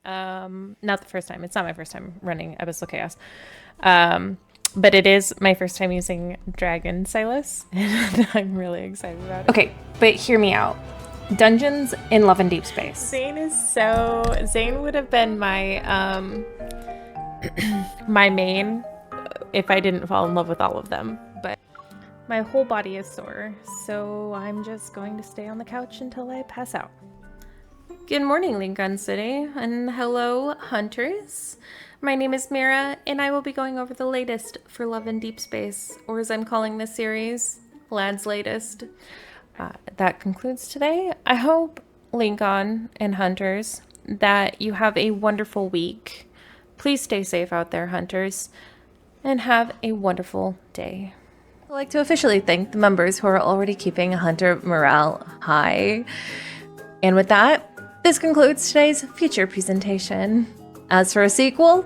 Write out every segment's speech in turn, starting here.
Not the first time. It's not my first time running Abyssal Chaos. But it is my first time using Dragon Silas, and I'm really excited about it. Okay, but hear me out. Dungeons in Love and Deepspace. Zane would have been my my main if I didn't fall in love with all of them. But my whole body is sore, so I'm just going to stay on the couch until I pass out. Good morning, Lincoln City, and hello, hunters. My name is Meira, and I will be going over the latest for Love and Deepspace, or as I'm calling this series, Lad's Latest. That concludes today. I hope, Lincoln and hunters, that you have a wonderful week. Please stay safe out there, hunters, and have a wonderful day. I'd like to officially thank the members who are already keeping hunter morale high. And with that, this concludes today's feature presentation. As for a sequel,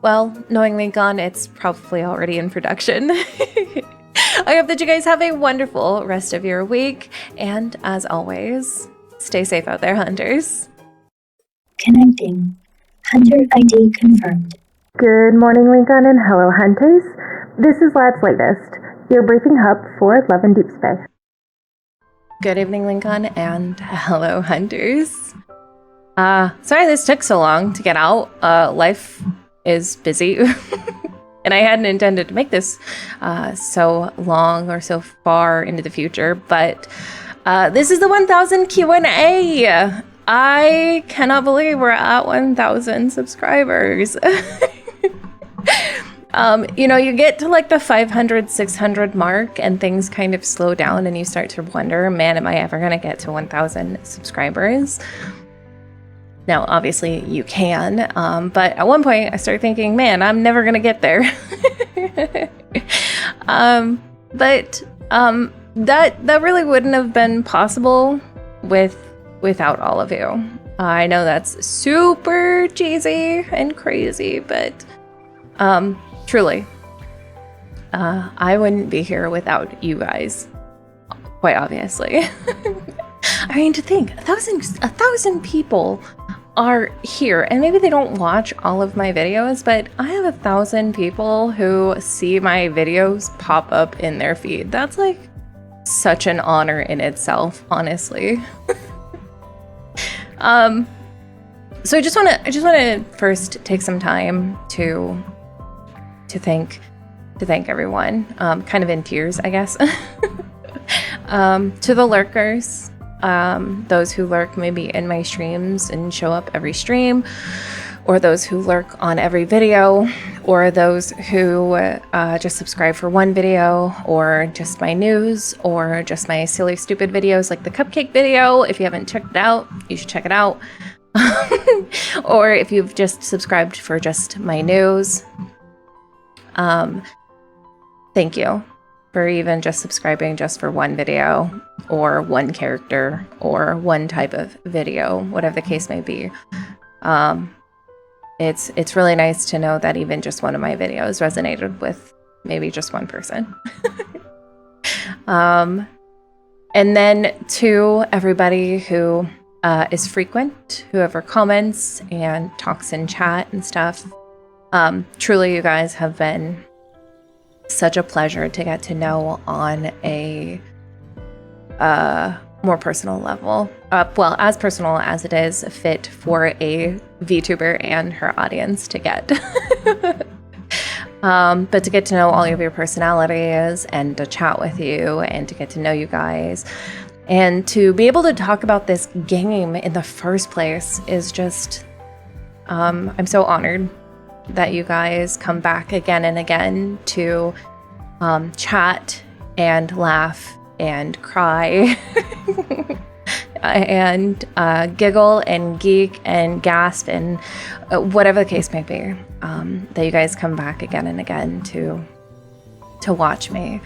well, knowing Lincoln, it's probably already in production. I hope that you guys have a wonderful rest of your week, and as always, stay safe out there, hunters. Connecting. Hunter ID confirmed. Good morning, Lincoln, and hello, hunters. This is Lad's Latest, your briefing hub for Love and Deepspace. Good evening, Lincoln, and hello, hunters. Sorry this took so long to get out. Life is busy. And I hadn't intended to make this so long or so far into the future, but this is the 1000 Q&A. I cannot believe we're at 1000 subscribers. You get to like the 500, 600 mark and things kind of slow down and you start to wonder, man, am I ever going to get to 1000 subscribers? Now, obviously you can, but at one point I started thinking, man, I'm never gonna get there. But that really wouldn't have been possible without all of you. I know that's super cheesy and crazy, but truly, I wouldn't be here without you guys, quite obviously. I mean, to think, a thousand people are here, and maybe they don't watch all of my videos, but I have 1000 people who see my videos pop up in their feed. That's like such an honor in itself, honestly. So I just want to first take some time to thank everyone, kind of in tears, I guess. To the lurkers, those who lurk maybe in my streams and show up every stream, or those who lurk on every video, or those who just subscribe for one video, or just my news, or just my silly stupid videos like the cupcake video. If you haven't checked it out, you should check it out. Or if you've just subscribed for just my news, thank you for even just subscribing just for one video or one character or one type of video, whatever the case may be. It's really nice to know that even just one of my videos resonated with maybe just one person. And then to everybody who is frequent, whoever comments and talks in chat and stuff, truly you guys have been such a pleasure to get to know on a more personal level. Well, as personal as it is fit for a VTuber and her audience to get. But to get to know all of your personalities and to chat with you and to get to know you guys and to be able to talk about this game in the first place is just, I'm so honored that you guys come back again and again to chat and laugh and cry and giggle and geek and gasp and whatever the case may be, that you guys come back again and again to watch me.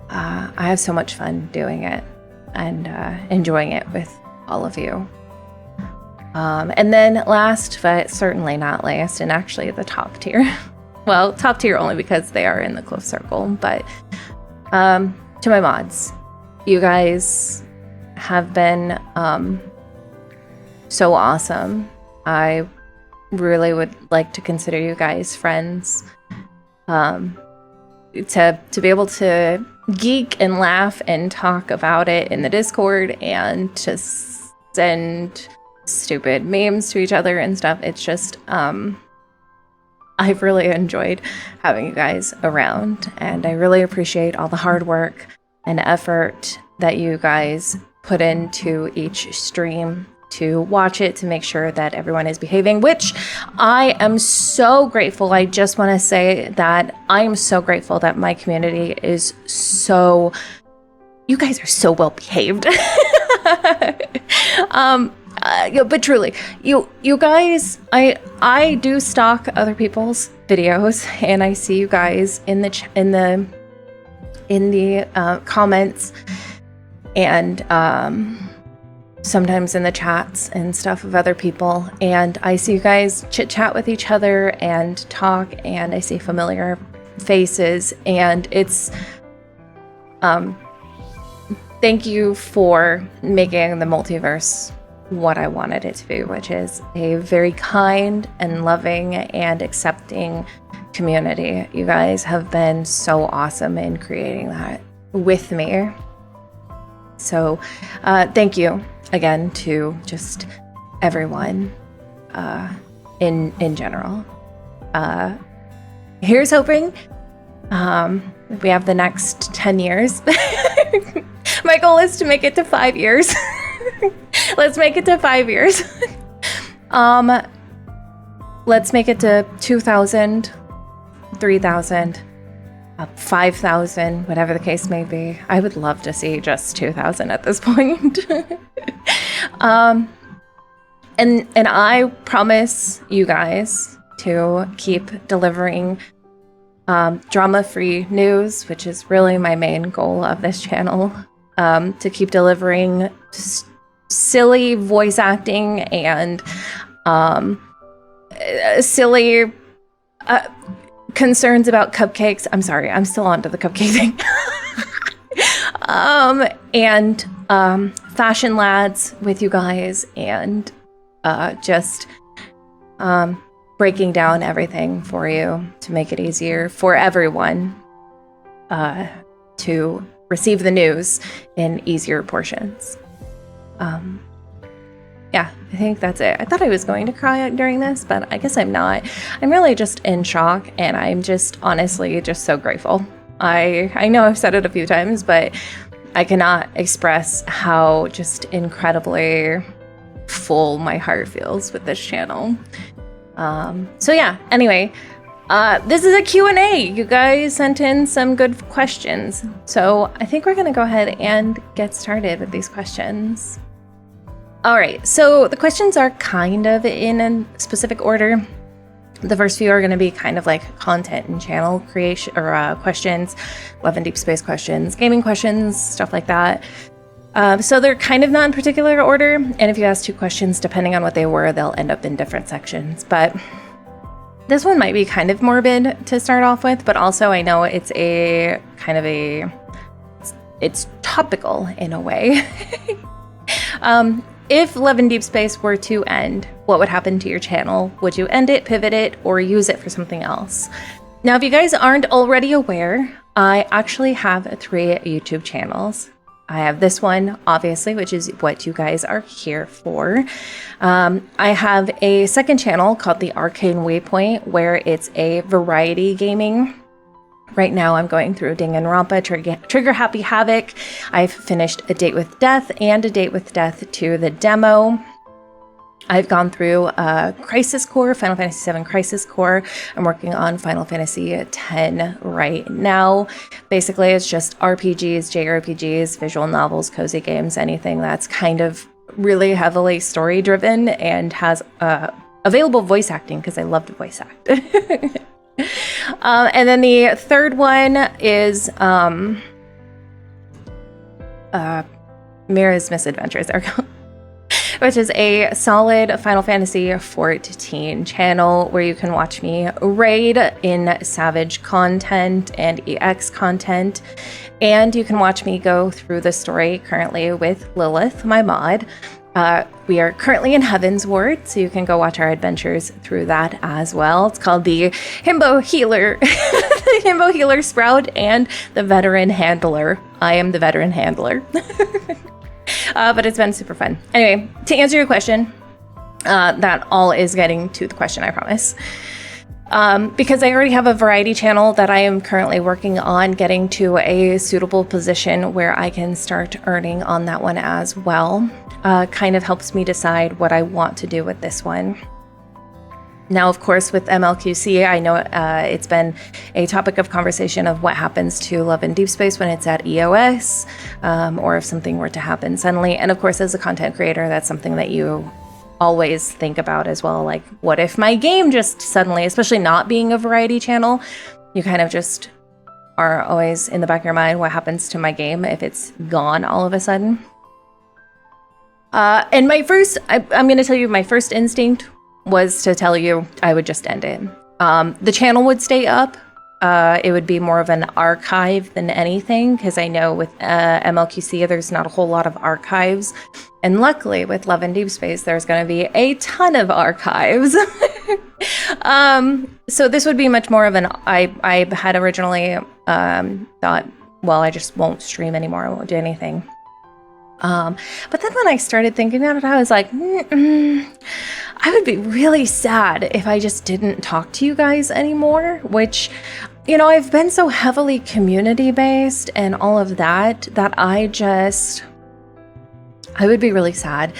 I have so much fun doing it and enjoying it with all of you. And then last, but certainly not least, and actually the top tier. Well, top tier only because they are in the close circle, but to my mods, you guys have been so awesome. I really would like to consider you guys friends. To be able to geek and laugh and talk about it in the Discord and to send stupid memes to each other and stuff. It's just, I've really enjoyed having you guys around, and I really appreciate all the hard work and effort that you guys put into each stream to watch it, to make sure that everyone is behaving, which I am so grateful. I just want to say that I am so grateful that my community is so, you guys are so well behaved. But truly, you guys, I do stalk other people's videos, and I see you guys in the comments, and sometimes in the chats and stuff of other people, and I see you guys chit chat with each other and talk, and I see familiar faces, and it's thank you for making the multiverse what I wanted it to be, which is a very kind and loving and accepting community. You guys have been so awesome in creating that with me. So thank you again to just everyone in general. Here's hoping we have the next 10 years. My goal is to make it to 5 years. Let's make it to 5 years. Let's make it to 2,000, 3,000, 5,000, whatever the case may be. I would love to see just 2,000 at this point. And I promise you guys to keep delivering drama-free news, which is really my main goal of this channel. To keep delivering silly voice acting and silly concerns about cupcakes. I'm sorry, I'm still on to the cupcake thing. And fashion lads with you guys, and just breaking down everything for you to make it easier for everyone to receive the news in easier portions. Yeah, I think that's it. I thought I was going to cry during this, but I guess I'm not. I'm really just in shock, and I'm just honestly just so grateful. I know I've said it a few times, but I cannot express how just incredibly full my heart feels with this channel. So yeah, anyway, this is a Q&A. You guys sent in some good questions. So I think we're gonna go ahead and get started with these questions. All right, so the questions are kind of in a specific order. The first few are gonna be kind of like content and channel creation, or questions, Love and Deepspace questions, gaming questions, stuff like that. So they're kind of not in particular order, and if you ask 2 questions, depending on what they were, they'll end up in different sections. But this one might be kind of morbid to start off with, but also I know it's a kind of it's topical in a way. If Love and Deepspace were to end, what would happen to your channel? Would you end it, pivot it, or use it for something else? Now, if you guys aren't already aware, I actually have 3 YouTube channels. I have this one, obviously, which is what you guys are here for. I have a second channel called The Arcane Waypoint, where it's a variety gaming. Right now, I'm going through Danganronpa, Trigger Happy Havoc. I've finished A Date with Death and A Date with Death 2, the demo. I've gone through Crisis Core, Final Fantasy VII Crisis Core. I'm working on Final Fantasy X right now. Basically, it's just RPGs, JRPGs, visual novels, cozy games, anything that's kind of really heavily story-driven and has available voice acting, because I love to voice act. And then the third one is MEIRA'S Misadventures, there we go. Which is a solid Final Fantasy XIV channel where you can watch me raid in Savage content and EX content, and you can watch me go through the story currently with Lilith, my mod. We are currently in Heaven's Ward, so you can go watch our adventures through that as well. It's called the Himbo Healer, the Himbo Healer Sprout, and the Veteran Handler. I am the Veteran Handler. But it's been super fun. Anyway, to answer your question, that all is getting to the question, I promise. Because I already have a variety channel that I am currently working on getting to a suitable position where I can start earning on that one as well. Kind of helps me decide what I want to do with this one. Now, of course, with MLQC, I know it's been a topic of conversation of what happens to Love in Deepspace when it's at EOS, or if something were to happen suddenly. And of course, as a content creator, that's something that you always think about as well. Like, what if my game just suddenly, especially not being a variety channel, you kind of just are always in the back of your mind, what happens to my game if it's gone all of a sudden? And my first, I'm going to tell you, my first instinct was to tell you I would just end it. The channel would stay up. It would be more of an archive than anything, because I know with MLQC there's not a whole lot of archives. And luckily with Love in Deepspace there's going to be a ton of archives. So this would be much more of an, I had originally thought, well, I just won't stream anymore, I won't do anything. But then when I started thinking about it, I was like, I would be really sad if I just didn't talk to you guys anymore, which, you know, I've been so heavily community based and all of that, that I would be really sad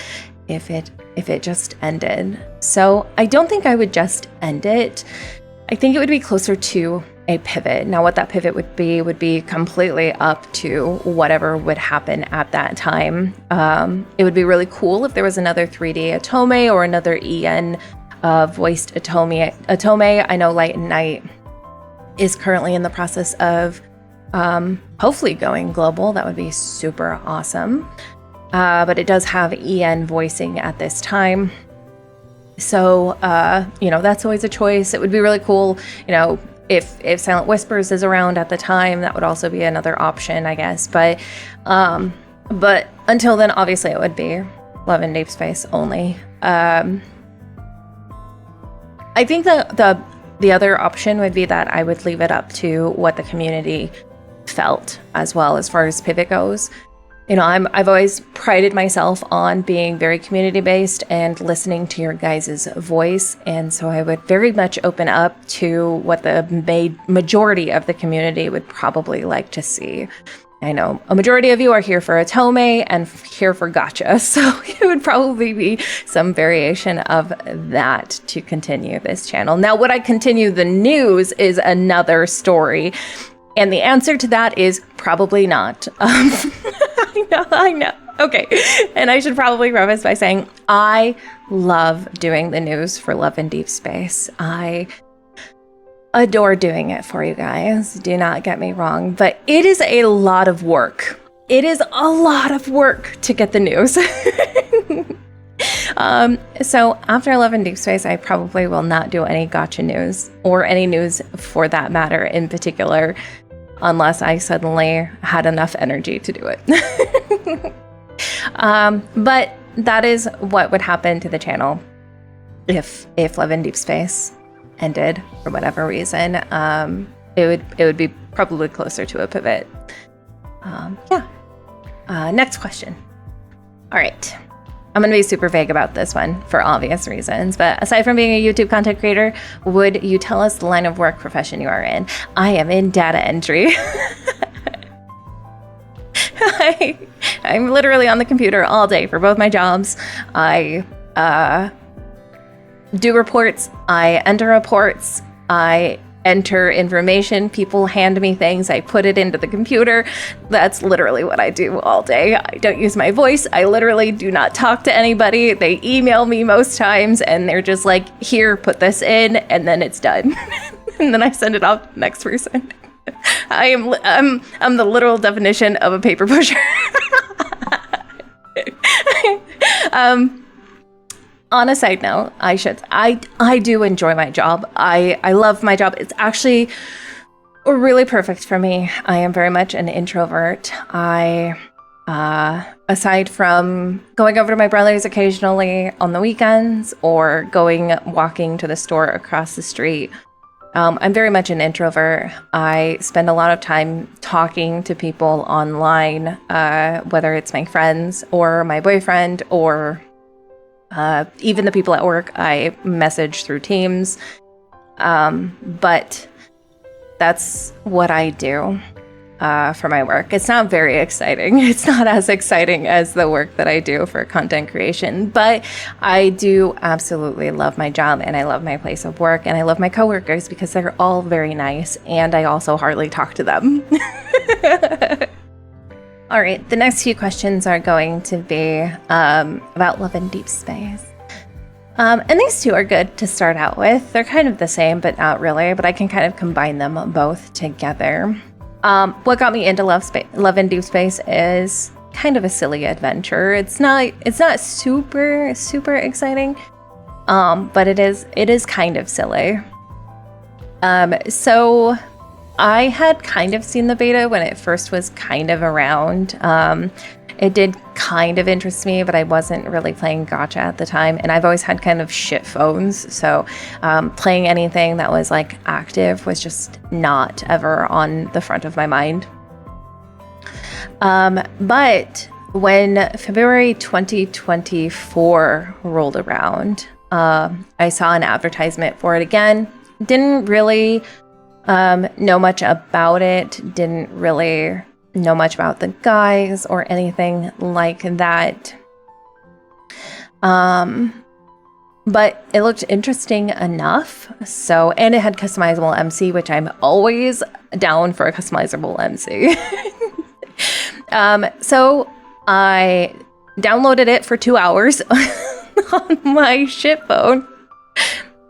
if it just ended. So I don't think I would just end it. I think it would be closer to a pivot. Now, what that pivot would be completely up to whatever would happen at that time. It would be really cool if there was another 3D Atome or another EN voiced Atome. I know Light and Night is currently in the process of hopefully going global. That would be super awesome. But it does have EN voicing at this time. So, you know, that's always a choice. It would be really cool, you know, if Silent Whispers is around at the time, that would also be another option, I guess. But until then, obviously, it would be Love in Deepspace only. I think the other option would be that I would leave it up to what the community felt as well, as far as pivot goes. You know, I've always prided myself on being very community-based and listening to your guys' voice, and so I would very much open up to what the majority of the community would probably like to see. I know a majority of you are here for Atome and here for Gacha, so it would probably be some variation of that to continue this channel. Now, would I continue the news is another story, and the answer to that is probably not. I know. Okay. And I should probably preface by saying I love doing the news for Love in Deepspace. I adore doing it for you guys. Do not get me wrong, but it is a lot of work. It is a lot of work to get the news. So after Love in Deepspace, I probably will not do any gacha news, or any news for that matter in particular, unless I suddenly had enough energy to do it. But that is what would happen to the channel if Love in Deepspace ended for whatever reason. It would be probably closer to a pivot. Next question. All right. I'm going to be super vague about this one for obvious reasons, but aside from being a YouTube content creator, would you tell us the line of work profession you are in? I am in data entry. I'm literally on the computer all day for both my jobs. I do reports, I enter reports, I enter information, people hand me things, I put it into the computer. That's literally what I do all day. I don't use my voice. I literally do not talk to anybody. They email me most times and they're just like, here, put this in, and then it's done. And then I send it off to the next person. I'm the literal definition of a paper pusher. On a side note, I do enjoy my job. I love my job. It's actually really perfect for me. I am very much an introvert. I Aside from going over to my brother's occasionally on the weekends or walking to the store across the street, I'm very much an introvert. I spend a lot of time talking to people online, whether it's my friends or my boyfriend or even the people at work. I message through Teams. But that's what I do for my work. It's not very exciting. It's not as exciting as the work that I do for content creation, but I do absolutely love my job, and I love my place of work, and I love my coworkers because they're all very nice, and I also hardly talk to them. All right, the next few questions are going to be about love in Deepspace. And these two are good to start out with. They're kind of the same, but not really, but I can kind of combine them both together. What got me into love in Deepspace is kind of a silly adventure. It's not super, super exciting, but it is kind of silly. So I had kind of seen the beta when it first was kind of around. It did kind of interest me, but I wasn't really playing gacha at the time. And I've always had kind of shit phones. So playing anything that was like active was just not ever on the front of my mind. But when February 2024 rolled around, I saw an advertisement for it again. Didn't really know much about it. Didn't really know much about the guys or anything like that. But it looked interesting enough. So, and it had customizable MC, which I'm always down for a customizable MC. So I downloaded it for 2 hours on my shit phone.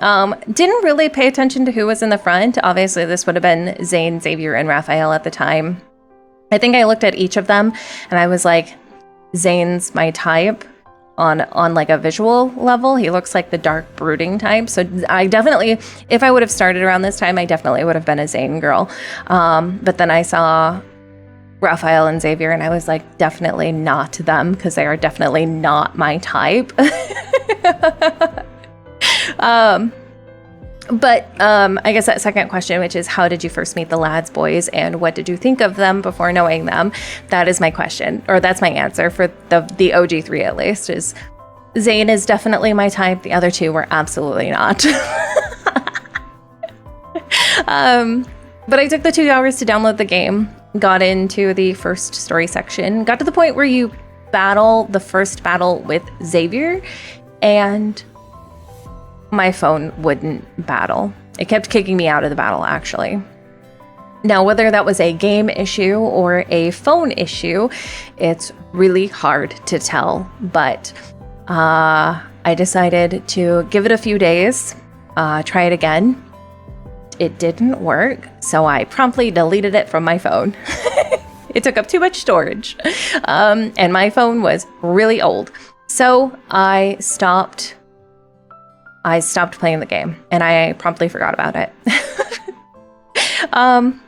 Didn't really pay attention to who was in the front. Obviously, this would have been Zane, Xavier, and Raphael at the time. I think I looked at each of them and I was like, Zane's my type on like a visual level. He looks like the dark brooding type. So I definitely, if I would have started around this time, I definitely would have been a Zane girl. But then I saw Raphael and Xavier and I was like, definitely not them because they are definitely not my type. But I guess that second question, which is how did you first meet the lads boys and what did you think of them before knowing them? That is my question, or that's my answer for the OG3 at least, is Zane is definitely my type. The other two were absolutely not. But I took the 2 hours to download the game, got into the first story section, got to the point where you battle the first battle with Xavier, and my phone wouldn't battle. It kept kicking me out of the battle, actually. Now, whether that was a game issue or a phone issue, it's really hard to tell. But I decided to give it a few days, try it again. It didn't work, so I promptly deleted it from my phone. It took up too much storage, and my phone was really old. So I stopped playing the game, and I promptly forgot about it. And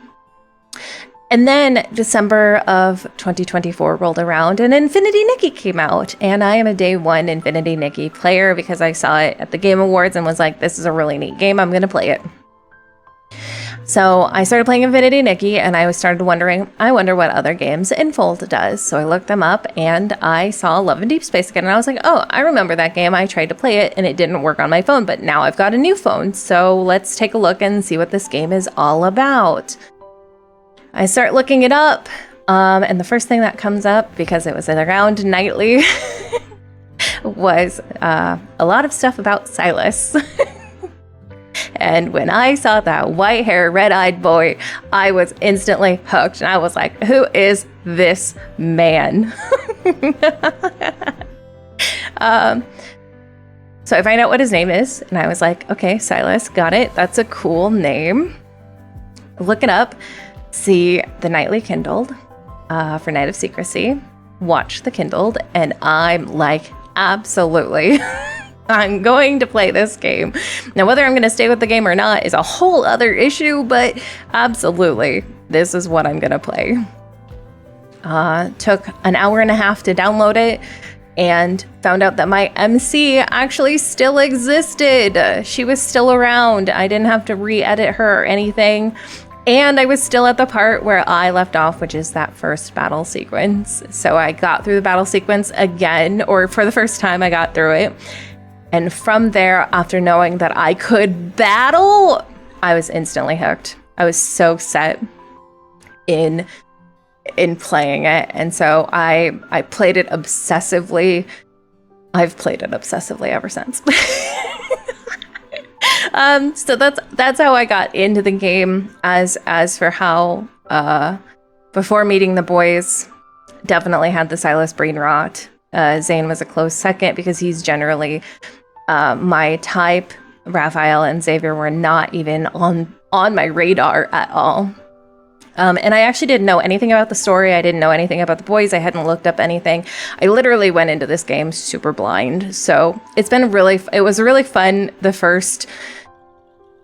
then December of 2024 rolled around, and Infinity Nikki came out, and I am a day one Infinity Nikki player because I saw it at the Game Awards and was like, this is a really neat game, I'm going to play it. So I started playing Infinity Nikki, and I started wondering, I wonder what other games Infold does. So I looked them up, and I saw Love in Deepspace again, and I was like, oh, I remember that game. I tried to play it, and it didn't work on my phone, but now I've got a new phone. So let's take a look and see what this game is all about. I start looking it up, and the first thing that comes up, because it was around nightly, was a lot of stuff about Silas. And when I saw that white hair, red-eyed boy, I was instantly hooked. And I was like, who is this man? So I find out what his name is. And I was like, okay, Silas, got it. That's a cool name. Look it up. See the Nightly Kindled for Night of Secrecy. Watch the Kindled. And I'm like, absolutely. I'm going to play this game. Now, whether I'm going to stay with the game or not is a whole other issue, but absolutely, this is what I'm going to play. took an hour and a half to download it, and found out that my MC actually still existed. She was still around. I didn't have to re-edit her or anything. And I was still at the part where I left off, which is that first battle sequence. So I got through the battle sequence again, or for the first time I got through it. And from there, after knowing that I could battle, I was instantly hooked. I was so set in playing it, and so I played it obsessively. I've played it obsessively ever since. So that's how I got into the game. As for how before meeting the boys, definitely had the Silas brain rot. Zane was a close second because he's generally my type. Raphael and Xavier were not even on my radar at all. And I actually didn't know anything about the story. I didn't know anything about the boys. I hadn't looked up anything. I literally went into this game super blind. So it was really fun the first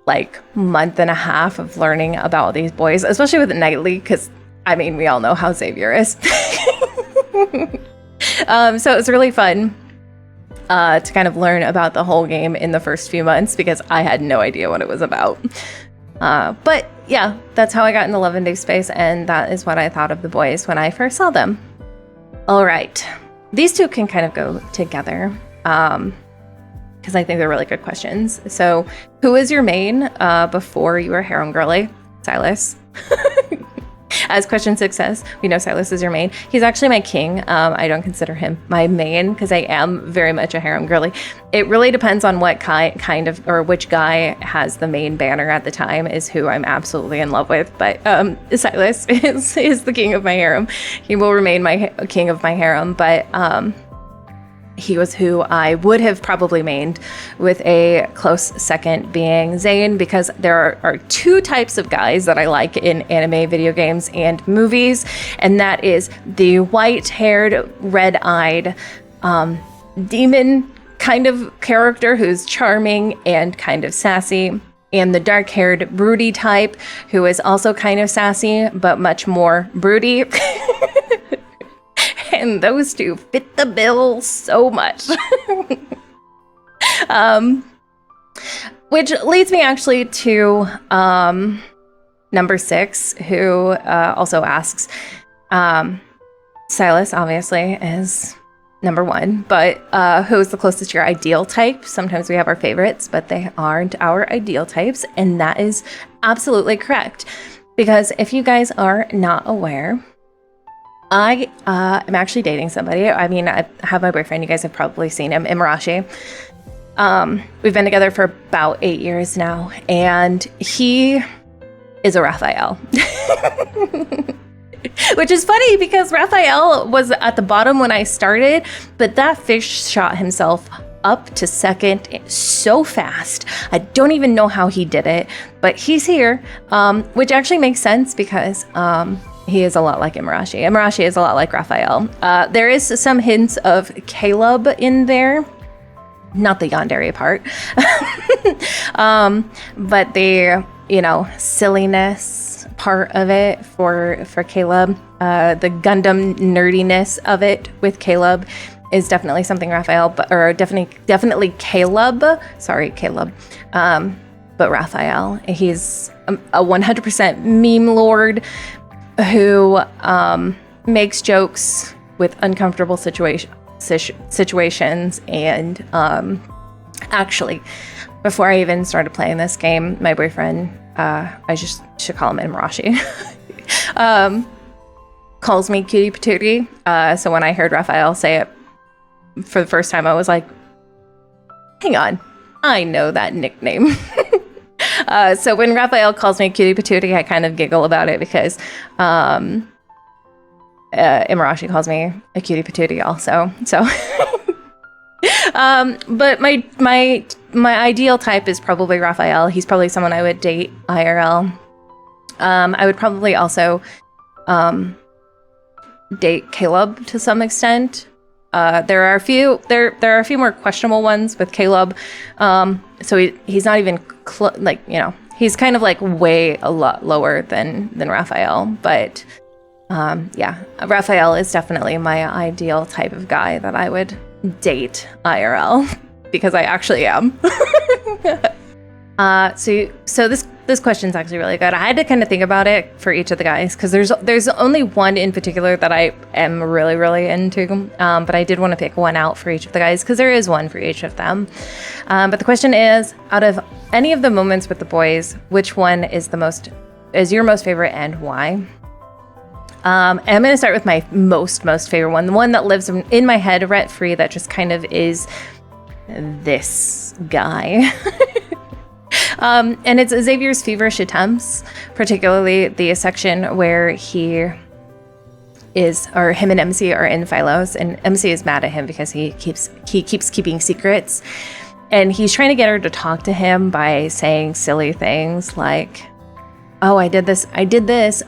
like month and a half of learning about these boys, especially with Knightley, because I mean, we all know how Xavier is. So it was really fun to kind of learn about the whole game in the first few months because I had no idea what it was about. But yeah, that's how I got into Love and Deepspace, and that is what I thought of the boys when I first saw them. All right, these two can kind of go together because I think they're really good questions. So, who is your main before you were harem girly? Silas. As question 6 says, we know Silas is your main. He's actually my king. I don't consider him my main because I am very much a harem girly. It really depends on what kind of, or which guy has the main banner at the time is who I'm absolutely in love with. But Silas is the king of my harem. He will remain my king of my harem, but he was who I would have probably mained, with a close second being Zane, because there are two types of guys that I like in anime, video games, and movies, and that is the white-haired, red-eyed demon kind of character who's charming and kind of sassy, and the dark-haired broody type who is also kind of sassy but much more broody. And those two fit the bill so much. Which leads me actually to number 6, who also asks, Silas obviously is number 1, but who is the closest to your ideal type? Sometimes we have our favorites, but they aren't our ideal types, and that is absolutely correct. Because if you guys are not aware, I am actually dating somebody. I mean, I have my boyfriend. You guys have probably seen him, MEIRA'S. We've been together for about 8 years now, and he is a Raphael. Which is funny because Raphael was at the bottom when I started, but that fish shot himself up to second so fast. I don't even know how he did it, but he's here, which actually makes sense because he is a lot like MEIRA'S. MEIRA'S is a lot like Raphael. There is some hints of Caleb in there. Not the yandere part. But the, silliness part of it for Caleb. The Gundam nerdiness of it with Caleb is definitely something Raphael, or definitely Caleb. Sorry, Caleb. But Raphael, he's a 100% meme lord who makes jokes with uncomfortable situations. And actually, before I even started playing this game, my boyfriend, I just should call him MEIRA'S, calls me cutie patootie. So when I heard Raphael say it for the first time, I was like, hang on, I know that nickname. So when Raphael calls me cutie patootie, I kind of giggle about it because MEIRA'S calls me a cutie patootie also. So, but my ideal type is probably Raphael. He's probably someone I would date IRL. I would probably also date Caleb to some extent. There are a few more questionable ones with Caleb. So he's not even he's kind of like way a lot lower than Raphael, but Yeah, Raphael is definitely my ideal type of guy that I would date IRL because I actually am. So this question's actually really good. I had to kind of think about it for each of the guys because there's only one in particular that I am really, really into. But I did want to pick one out for each of the guys because there is one for each of them. But the question is, out of any of the moments with the boys, which one is your most favorite and why? And I'm going to start with my most favorite one, the one that lives in my head rent free, that just kind of is this guy. And it's Xavier's feverish attempts, particularly the section where him and MC are in Philos, and MC is mad at him because he keeps keeping secrets, and he's trying to get her to talk to him by saying silly things like, oh, I did this.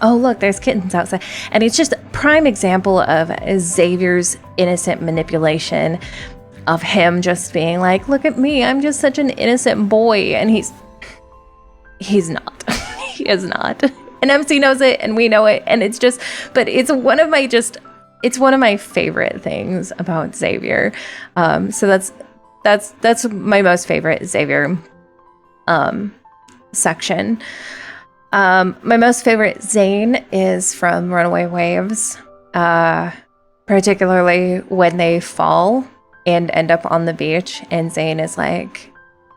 Oh, look, there's kittens outside. And it's just a prime example of Xavier's innocent manipulation of him just being like, look at me, I'm just such an innocent boy. And he's not. He is not. And MC knows it, and we know it. And it's one of my favorite things about Xavier. So that's my most favorite Xavier section. My most favorite Zane is from Runaway Waves, particularly when they fall and end up on the beach, and Zane is like,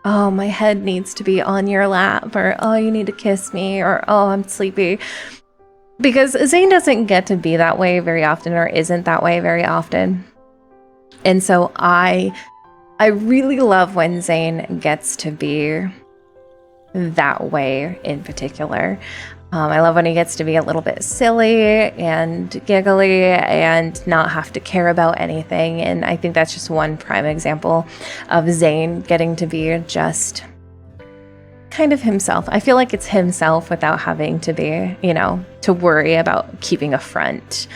oh, my head needs to be on your lap, or oh, you need to kiss me, or oh, I'm sleepy. Because Zane doesn't get to be that way very often, or isn't that way very often. And so I really love when Zane gets to be that way in particular. I love when he gets to be a little bit silly and giggly and not have to care about anything. And I think that's just one prime example of Zane getting to be just kind of himself. I feel like it's himself without having to be, to worry about keeping a front.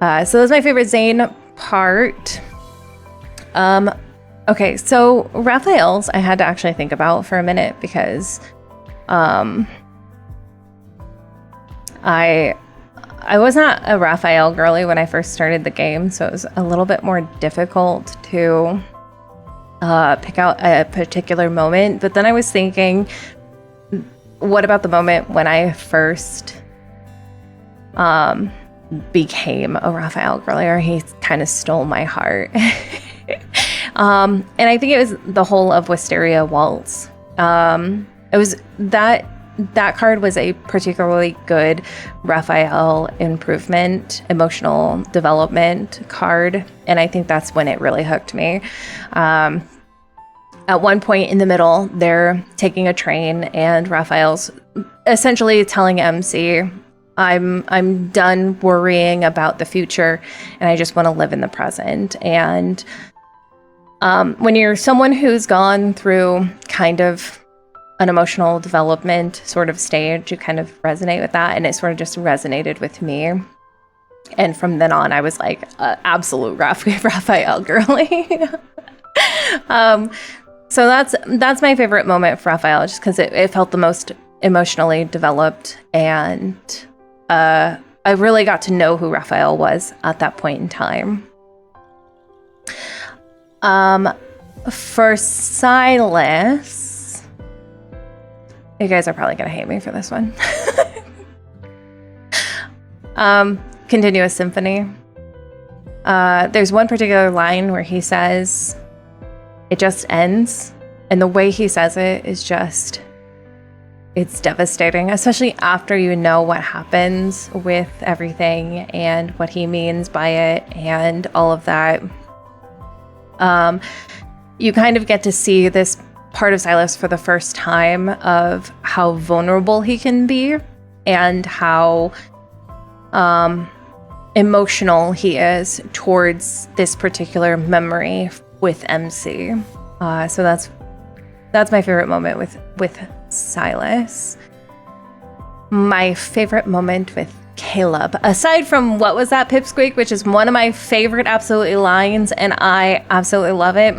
So that's my favorite Zane part. Okay, so Raphael's I had to actually think about for a minute because I was not a Raphael girly when I first started the game, so it was a little bit more difficult to pick out a particular moment. But then I was thinking, what about the moment when I first became a Raphael girly, or he kind of stole my heart? And I think it was the whole of Wisteria Waltz. It was that card was a particularly good Raphael improvement, emotional development card, and I think that's when it really hooked me. At one point in the middle, they're taking a train, and Raphael's essentially telling MC, I'm done worrying about the future, and I just want to live in the present. And when you're someone who's gone through kind of an emotional development sort of stage, you kind of resonate with that, and it sort of just resonated with me. And from then on, I was like absolute Raphael girly. So that's my favorite moment for Raphael, just because it felt the most emotionally developed, and I really got to know who Raphael was at that point in time. For Silas, you guys are probably gonna hate me for this one. Continuous Symphony. There's one particular line where he says, "It just ends," and the way he says it is just, it's devastating, especially after you know what happens with everything and what he means by it and all of that. You kind of get to see this part of Silas for the first time of how vulnerable he can be and how emotional he is towards this particular memory with MC. So that's my favorite moment with Silas. My favorite moment with Caleb, aside from what was that pipsqueak, which is one of my favorite absolutely lines, and I absolutely love it,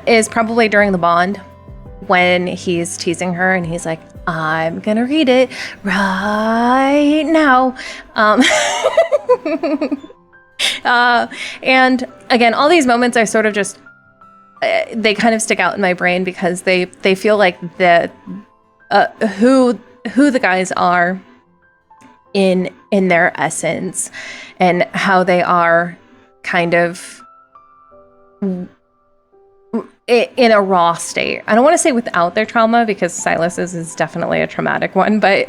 is probably during the bond. when he's teasing her and he's like, I'm gonna read it right now. And again, all these moments are sort of just, they kind of stick out in my brain because they feel like the who the guys are in their essence and how they are kind of in a raw state. I don't want to say without their trauma because Silas's is definitely a traumatic one, but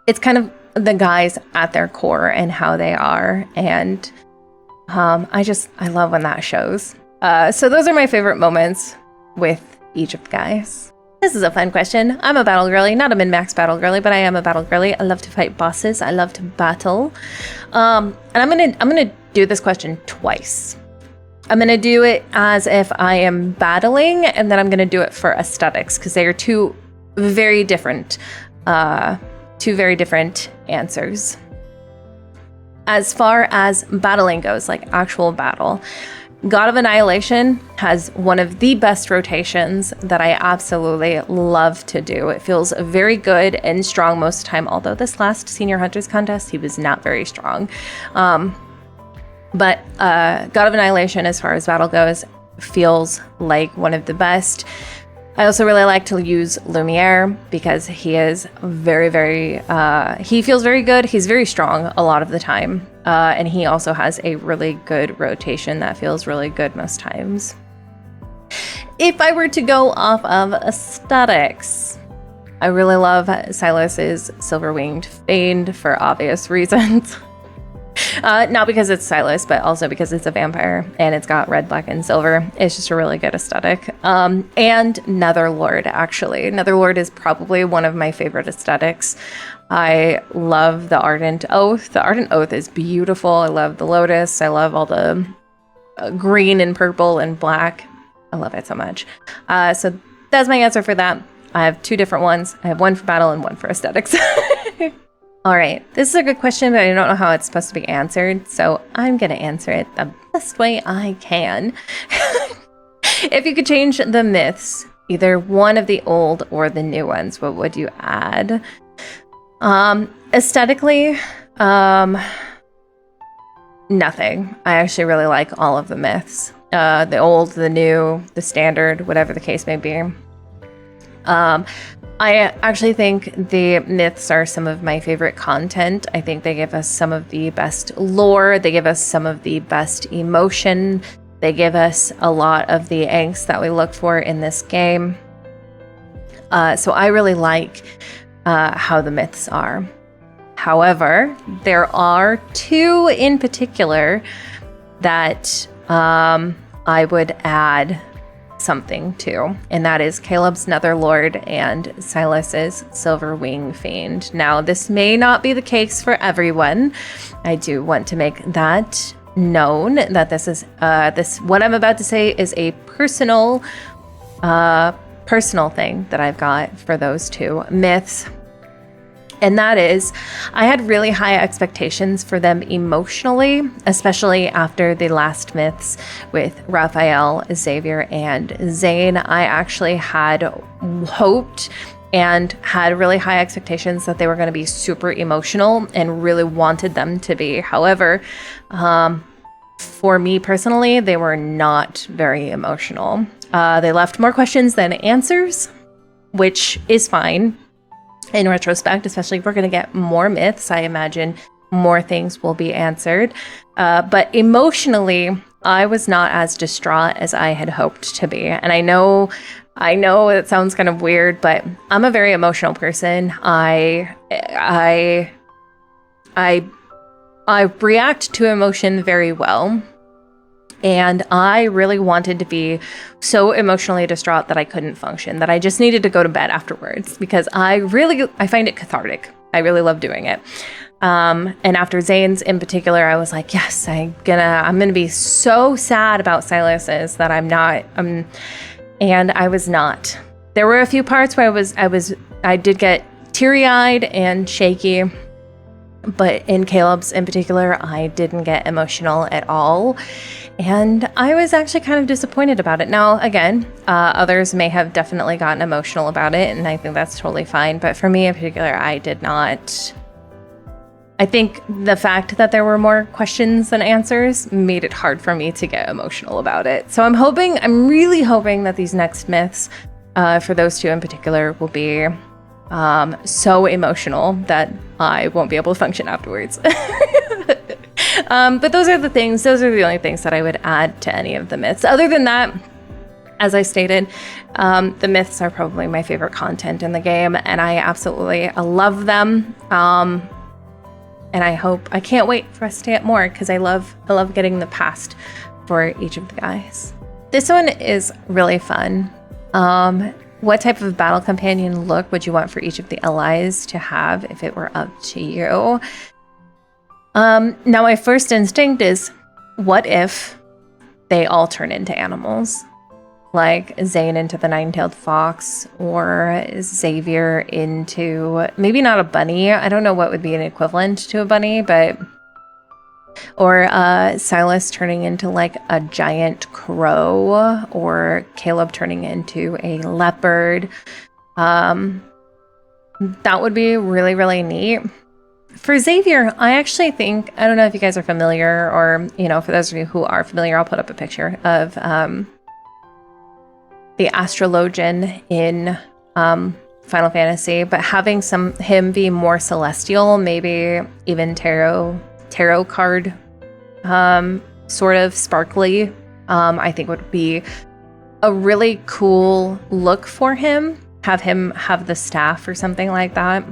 it's kind of the guys at their core and how they are. And I love when that shows. So those are my favorite moments with each of the guys. This is a fun question. I'm a battle girly, not a min-max battle girly, but I am a battle girly. I love to fight bosses. I love to battle. And I'm gonna do this question twice. I'm gonna do it as if I am battling, and then I'm gonna do it for aesthetics because they are two very different answers. As far as battling goes, like actual battle, God of Annihilation has one of the best rotations that I absolutely love to do. It feels very good and strong most of the time, although this last Senior Hunters contest, he was not very strong. But God of Annihilation, as far as battle goes, feels like one of the best. I also really like to use Lumiere because he is very, very, he feels very good. He's very strong a lot of the time. And he also has a really good rotation that feels really good most times. If I were to go off of aesthetics, I really love Silas's Silver-Winged Fiend for obvious reasons. Not because it's Silas, but also because it's a vampire and it's got red, black, and silver. It's just a really good aesthetic. And Netherlord, actually. Netherlord is probably one of my favorite aesthetics. I love the Ardent Oath. The Ardent Oath is beautiful. I love the Lotus. I love all the green and purple and black. I love it so much. So that's my answer for that. I have two different ones. I have one for battle and one for aesthetics. All right, this is a good question, but I don't know how it's supposed to be answered, so I'm going to answer it the best way I can. If you could change the myths, either one of the old or the new ones, what would you add? Aesthetically, nothing. I actually really like all of the myths. The old, the new, the standard, whatever the case may be. I actually think the myths are some of my favorite content. I think they give us some of the best lore. They give us some of the best emotion. They give us a lot of the angst that we look for in this game. So I really like how the myths are. However, there are two in particular that I would add something to, and that is Caleb's Netherlord and Silas's Silver-Winged Fiend. Now, this may not be the case for everyone. I do want to make that known that this is what I'm about to say is a personal thing that I've got for those two myths. And that is, I had really high expectations for them emotionally, especially after the last myths with Raphael, Xavier, and Zane. I actually had hoped and had really high expectations that they were going to be super emotional and really wanted them to be. However, for me personally, they were not very emotional. They left more questions than answers, which is fine. In retrospect, especially if we're going to get more myths, I imagine more things will be answered. But emotionally, I was not as distraught as I had hoped to be. And I know it sounds kind of weird, but I'm a very emotional person. I react to emotion very well. And I really wanted to be so emotionally distraught that I couldn't function, that I just needed to go to bed afterwards because I find it cathartic. I really love doing it. And after Zane's in particular, I was like, yes, I'm gonna be so sad about Silas's that and I was not. There were a few parts where I did get teary-eyed and shaky. But in Caleb's in particular, I didn't get emotional at all. And I was actually kind of disappointed about it. Now, again, others may have definitely gotten emotional about it, and I think that's totally fine. But for me in particular, I did not. I think the fact that there were more questions than answers made it hard for me to get emotional about it. So I'm really hoping that these next myths, for those two in particular, will be so emotional that I won't be able to function afterwards. But those are the only things that I would add to any of the myths. Other than that, as I stated, the myths are probably my favorite content in the game, and I love them. And I can't wait for us to get more, because I love getting the past for each of the guys. This one is really fun. What type of battle companion look would you want for each of the allies to have if it were up to you? Now my first instinct is, what if they all turn into animals? Like Zane into the nine-tailed fox, or Xavier into, maybe not a bunny. I don't know what would be an equivalent to a bunny, but, or Silas turning into like a giant crow, or Caleb turning into a leopard. That would be really, really neat. For Xavier, I actually think, I don't know if you guys are familiar, or, for those of you who are familiar, I'll put up a picture of the astrologian in Final Fantasy, but having him be more celestial, maybe even tarot card sort of sparkly, I think would be a really cool look for him. Have him have the staff or something like that.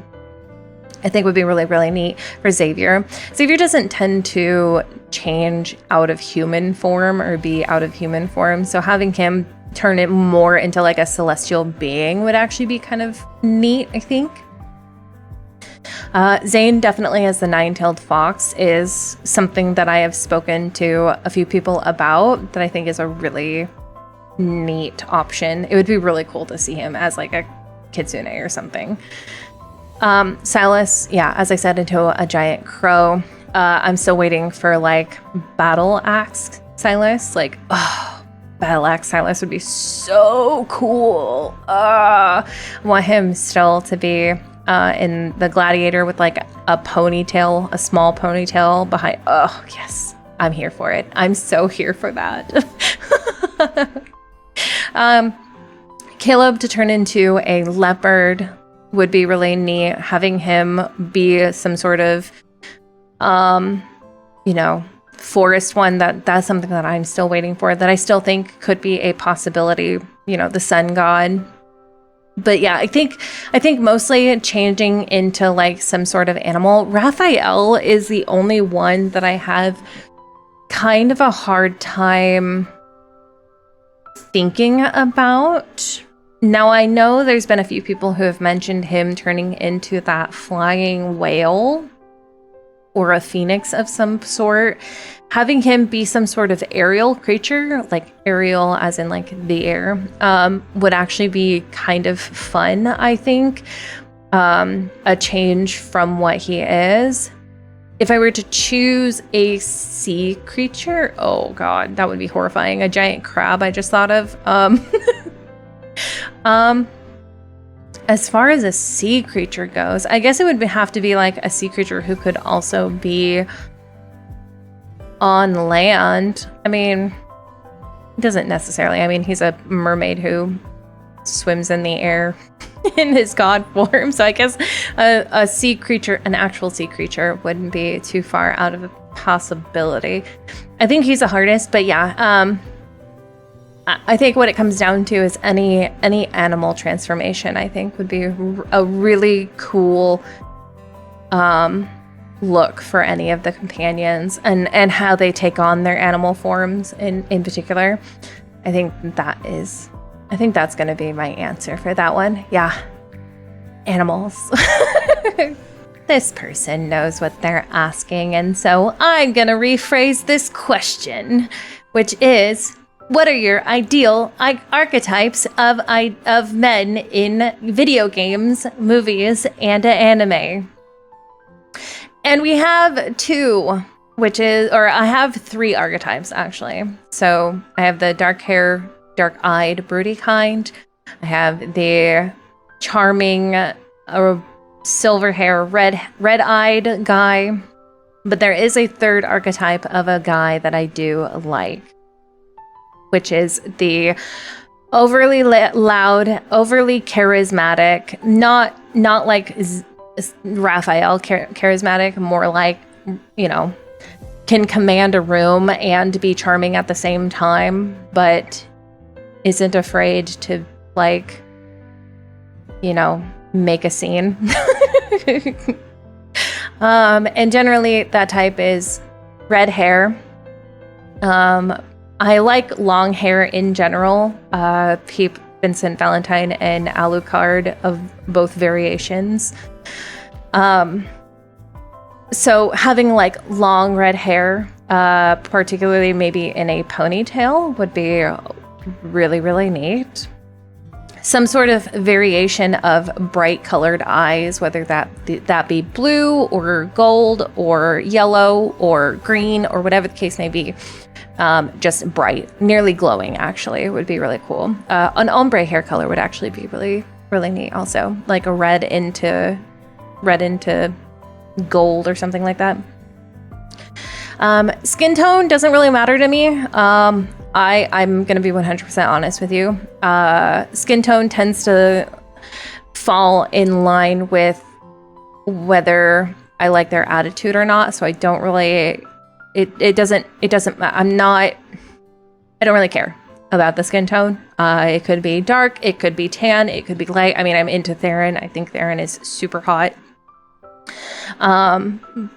I think would be really, really neat for Xavier. Xavier doesn't tend to change out of human form or be out of human form, so having him turn it more into like a celestial being would actually be kind of neat, I think. Zane definitely as the nine-tailed fox is something that I have spoken to a few people about that I think is a really neat option. It would be really cool to see him as like a kitsune or something. Silas, yeah, as I said, into a giant crow. I'm still waiting for like battle axe Silas. Like, battle axe Silas would be so cool. I want him still to be in the gladiator with like a ponytail, a small ponytail behind. Oh, yes. I'm here for it. I'm so here for that. Caleb to turn into a leopard would be really neat. Having him be some sort of, forest one, that's something that I'm still waiting for, that I still think could be a possibility, the sun god. But yeah, I think mostly changing into like some sort of animal. Raphael is the only one that I have kind of a hard time thinking about. Now, I know there's been a few people who have mentioned him turning into that flying whale or a phoenix of some sort. Having him be some sort of aerial creature, like aerial as in like the air, would actually be kind of fun, I think. A change from what he is. If I were to choose a sea creature, oh god, that would be horrifying. A giant crab I just thought of. As far as a sea creature goes, I guess it would have to be like a sea creature who could also be on land. I mean, doesn't necessarily. I mean, he's a mermaid who swims in the air in his god form. So I guess a sea creature, an actual sea creature, wouldn't be too far out of a possibility. I think he's the hardest, but yeah. I think what it comes down to is any animal transformation, I think, would be a really cool look for any of the companions, and how they take on their animal forms in particular. I think that's going to be my answer for that one. Yeah. Animals. This person knows what they're asking, and so I'm going to rephrase this question, which is, what are your ideal archetypes of men in video games, movies, and anime? And we have two, I have three archetypes actually. So I have the dark hair, dark-eyed, broody kind. I have the charming, silver hair, red-eyed guy. But there is a third archetype of a guy that I do like, which is the overly loud, overly charismatic, not like Raphael charismatic, more like, you know, can command a room and be charming at the same time, but isn't afraid to, like, you know, make a scene. And generally that type is red hair. I like long hair in general. Peep, Vincent Valentine, and Alucard of both variations. So having like long red hair, particularly maybe in a ponytail, would be really, really neat. Some sort of variation of bright colored eyes, whether that be blue or gold or yellow or green or whatever the case may be. Just bright, nearly glowing actually would be really cool. An ombre hair color would actually be really, really neat also. Like a red into gold or something like that. Skin tone doesn't really matter to me. I'm going to be 100% honest with you. Skin tone tends to fall in line with whether I like their attitude or not. So I don't really, I don't really care about the skin tone. It could be dark, it could be tan, it could be light. I mean, I'm into Theron. I think Theron is super hot.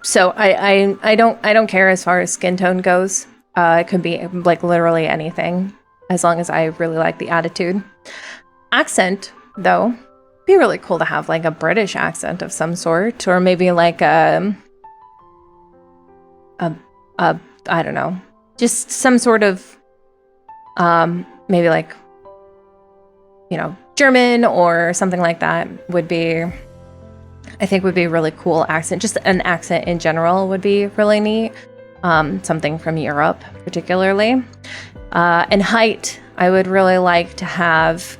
So I don't care as far as skin tone goes. It could be like literally anything, as long as I really like the attitude. Accent, though, be really cool to have like a British accent of some sort, or maybe like I don't know, just some sort of maybe like, you know, German or something like that would be, I think would be a really cool accent. Just an accent in general would be really neat. Something from Europe, particularly. And height, I would really like to have,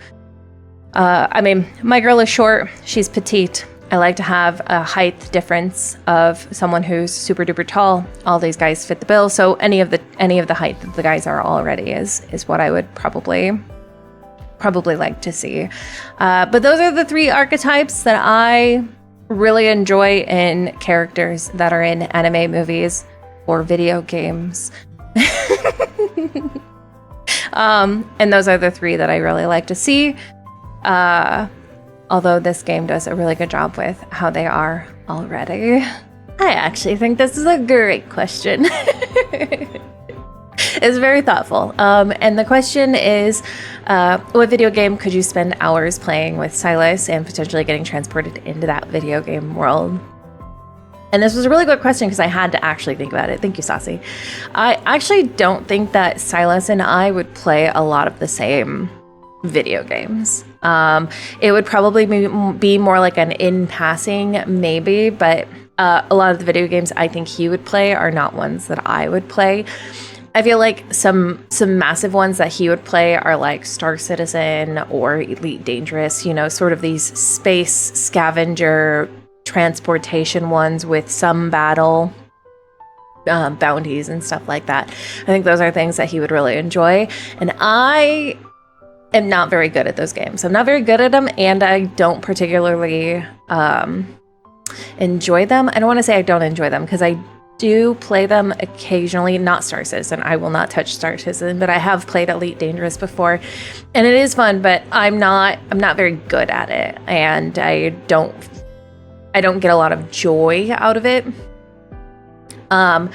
I mean, my girl is short, she's petite. I like to have a height difference of someone who's super duper tall. All these guys fit the bill. So any of the height that the guys are already is what I would probably like to see. But those are the three archetypes that I really enjoy in characters that are in anime, movies, or video games. And those are the three that I really like to see. Although this game does a really good job with how they are already. I actually think this is a great question. It's very thoughtful. And the question is, what video game could you spend hours playing with Silas and potentially getting transported into that video game world? And this was a really good question because I had to actually think about it. Thank you, Saucy. I actually don't think that Silas and I would play a lot of the same video games. It would probably be more like an in passing, maybe, but a lot of the video games I think he would play are not ones that I would play. I feel like some massive ones that he would play are like Star Citizen or Elite Dangerous, you know, sort of these space scavenger transportation ones with some battle bounties and stuff like that. I think those are things that he would really enjoy. And I am not very good at those games. I'm not very good at them, and I don't particularly enjoy them. I don't want to say I don't enjoy them because I do play them occasionally. Not Star Citizen. I will not touch Star Citizen, but I have played Elite Dangerous before, and it is fun, but I'm not very good at it, and I don't get a lot of joy out of it. I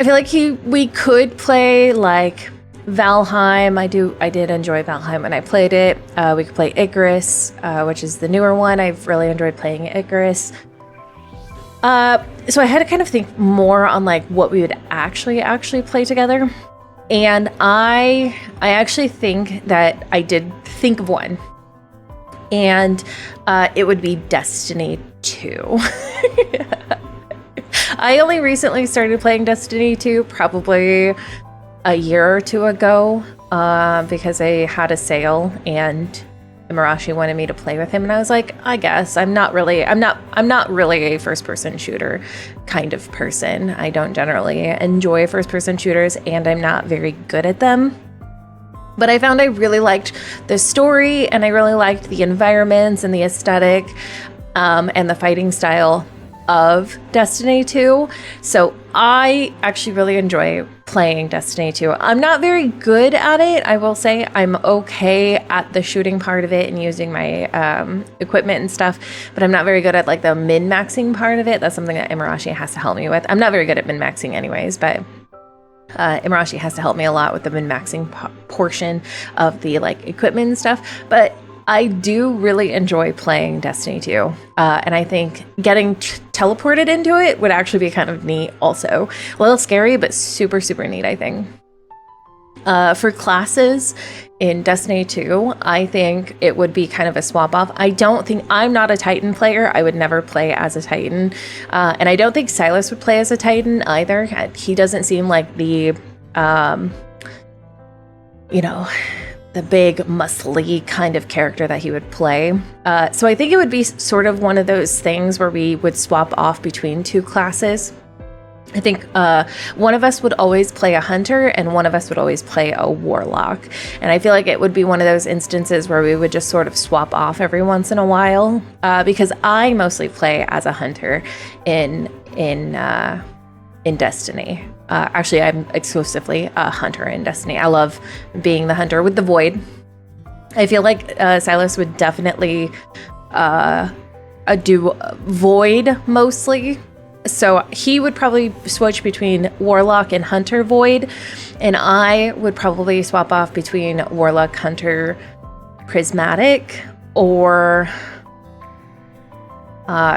feel like we could play like Valheim. I did enjoy Valheim when I played it. We could play Icarus, which is the newer one. I've really enjoyed playing Icarus. So I had to kind of think more on like what we would actually play together. And I actually think that I did think of one. And it would be Destiny 2. I only recently started playing Destiny 2, probably a year or two ago, because I had a sale and Imarashi wanted me to play with him, and I was like, I guess I'm not really a first-person shooter kind of person. I don't generally enjoy first-person shooters, and I'm not very good at them. But I found I really liked the story, and I really liked the environments and the aesthetic, and the fighting style of Destiny 2. So I actually really enjoy playing Destiny 2. I'm not very good at it. I will say I'm okay at the shooting part of it and using my equipment and stuff, but I'm not very good at like the min-maxing part of it. That's something that Imarashi has to help me with. I'm not very good at min-maxing anyways, but Imarashi has to help me a lot with the min-maxing portion of the like equipment and stuff. But I do really enjoy playing Destiny 2, and I think getting teleported into it would actually be kind of neat also. A little scary, but super, super neat, I think. For classes in Destiny 2, I think it would be kind of a swap off. I'm not a Titan player. I would never play as a Titan. And I don't think Silas would play as a Titan either. He doesn't seem like the big muscly kind of character that he would play. So I think it would be sort of one of those things where we would swap off between two classes. I think one of us would always play a hunter and one of us would always play a warlock. And I feel like it would be one of those instances where we would just sort of swap off every once in a while, because I mostly play as a hunter in Destiny. Actually, I'm exclusively a hunter in Destiny. I love being the hunter with the Void. I feel like Silas would definitely do Void mostly. So he would probably switch between Warlock and Hunter Void, and I would probably swap off between Warlock, Hunter, Prismatic, or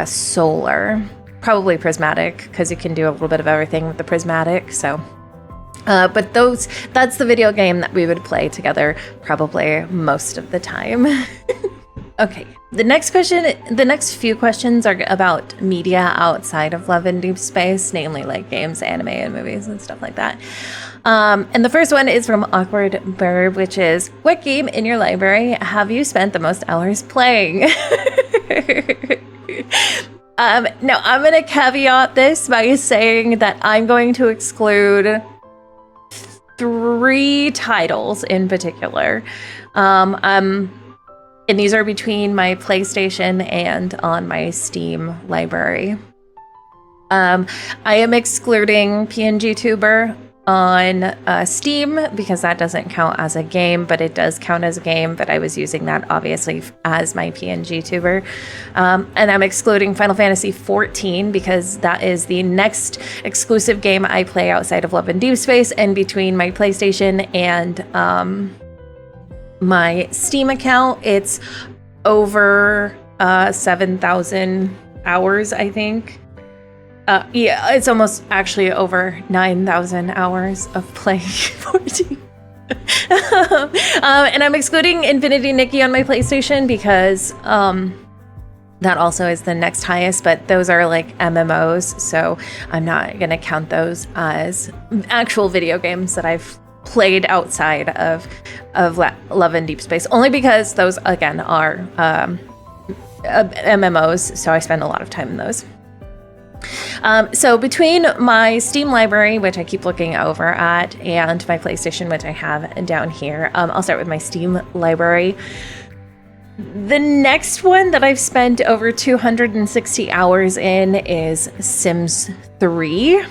Solar. Probably Prismatic, because you can do a little bit of everything with the Prismatic. So, but that's the video game that we would play together probably most of the time. Okay, the next few questions are about media outside of Love and Deepspace, namely like games, anime, and movies and stuff like that. And the first one is from Awkward Bird, which is, what game in your library have you spent the most hours playing? Now, I'm going to caveat this by saying that I'm going to exclude 3 titles in particular. And these are between my PlayStation and on my Steam library. I am excluding PNG Tuber on Steam because that doesn't count as a game, but it does count as a game, but I was using that obviously as my PNG Tuber. And I'm excluding Final Fantasy XIV because that is the next exclusive game I play outside of Love and Deepspace, and between my PlayStation and my Steam account, it's over 7,000 hours, I think. Yeah, it's almost actually over 9,000 hours of playing 14. And I'm excluding Infinity Nikki on my PlayStation because that also is the next highest, but those are like MMOs, so I'm not going to count those as actual video games that I've played outside of Love and Deepspace, only because those, again, are MMOs, so I spend a lot of time in those. So between my Steam library, which I keep looking over at, and my PlayStation, which I have down here, I'll start with my Steam library. The next one that I've spent over 260 hours in is Sims 3.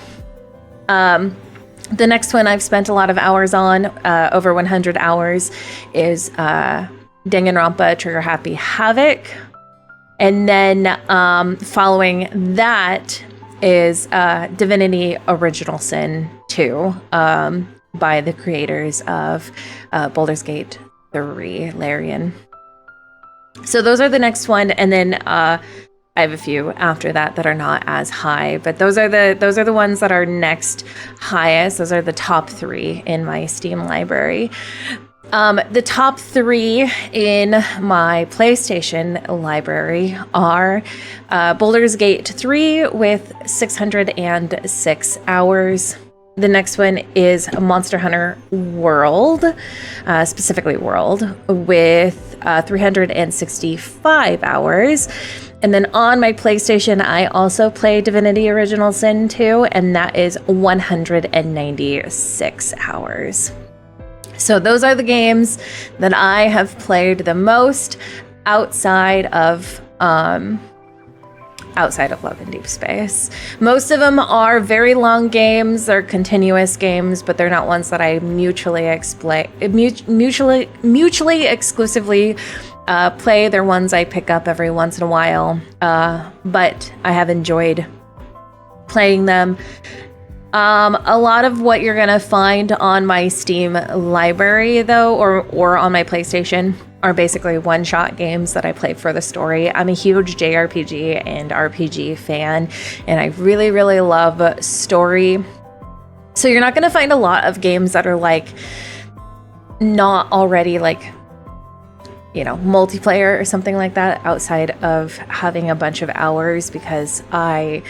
The next one I've spent a lot of hours on, over 100 hours, is Danganronpa Trigger Happy Havoc. And then following that is Divinity Original Sin 2 by the creators of Baldur's Gate 3, Larian. So those are the next one, and then I have a few after that are not as high, but those are the ones that are next highest. Those are the top 3 in my Steam library. The top 3 in my PlayStation library are Baldur's Gate 3 with 606 hours. The next one is Monster Hunter World, specifically World, with 365 hours. And then on my PlayStation, I also play Divinity Original Sin 2, and that is 196 hours. So those are the games that I have played the most outside of Love and Deepspace. Most of them are very long games. They're continuous games, but they're not ones that I mutually exclusively play. They're ones I pick up every once in a while, but I have enjoyed playing them. A lot of what you're gonna find on my Steam library, though, or on my PlayStation, are basically one-shot games that I play for the story. I'm a huge JRPG and RPG fan, and I really, really love story. So you're not gonna find a lot of games that are like not already like, you know, multiplayer or something like that outside of having a bunch of hours, because I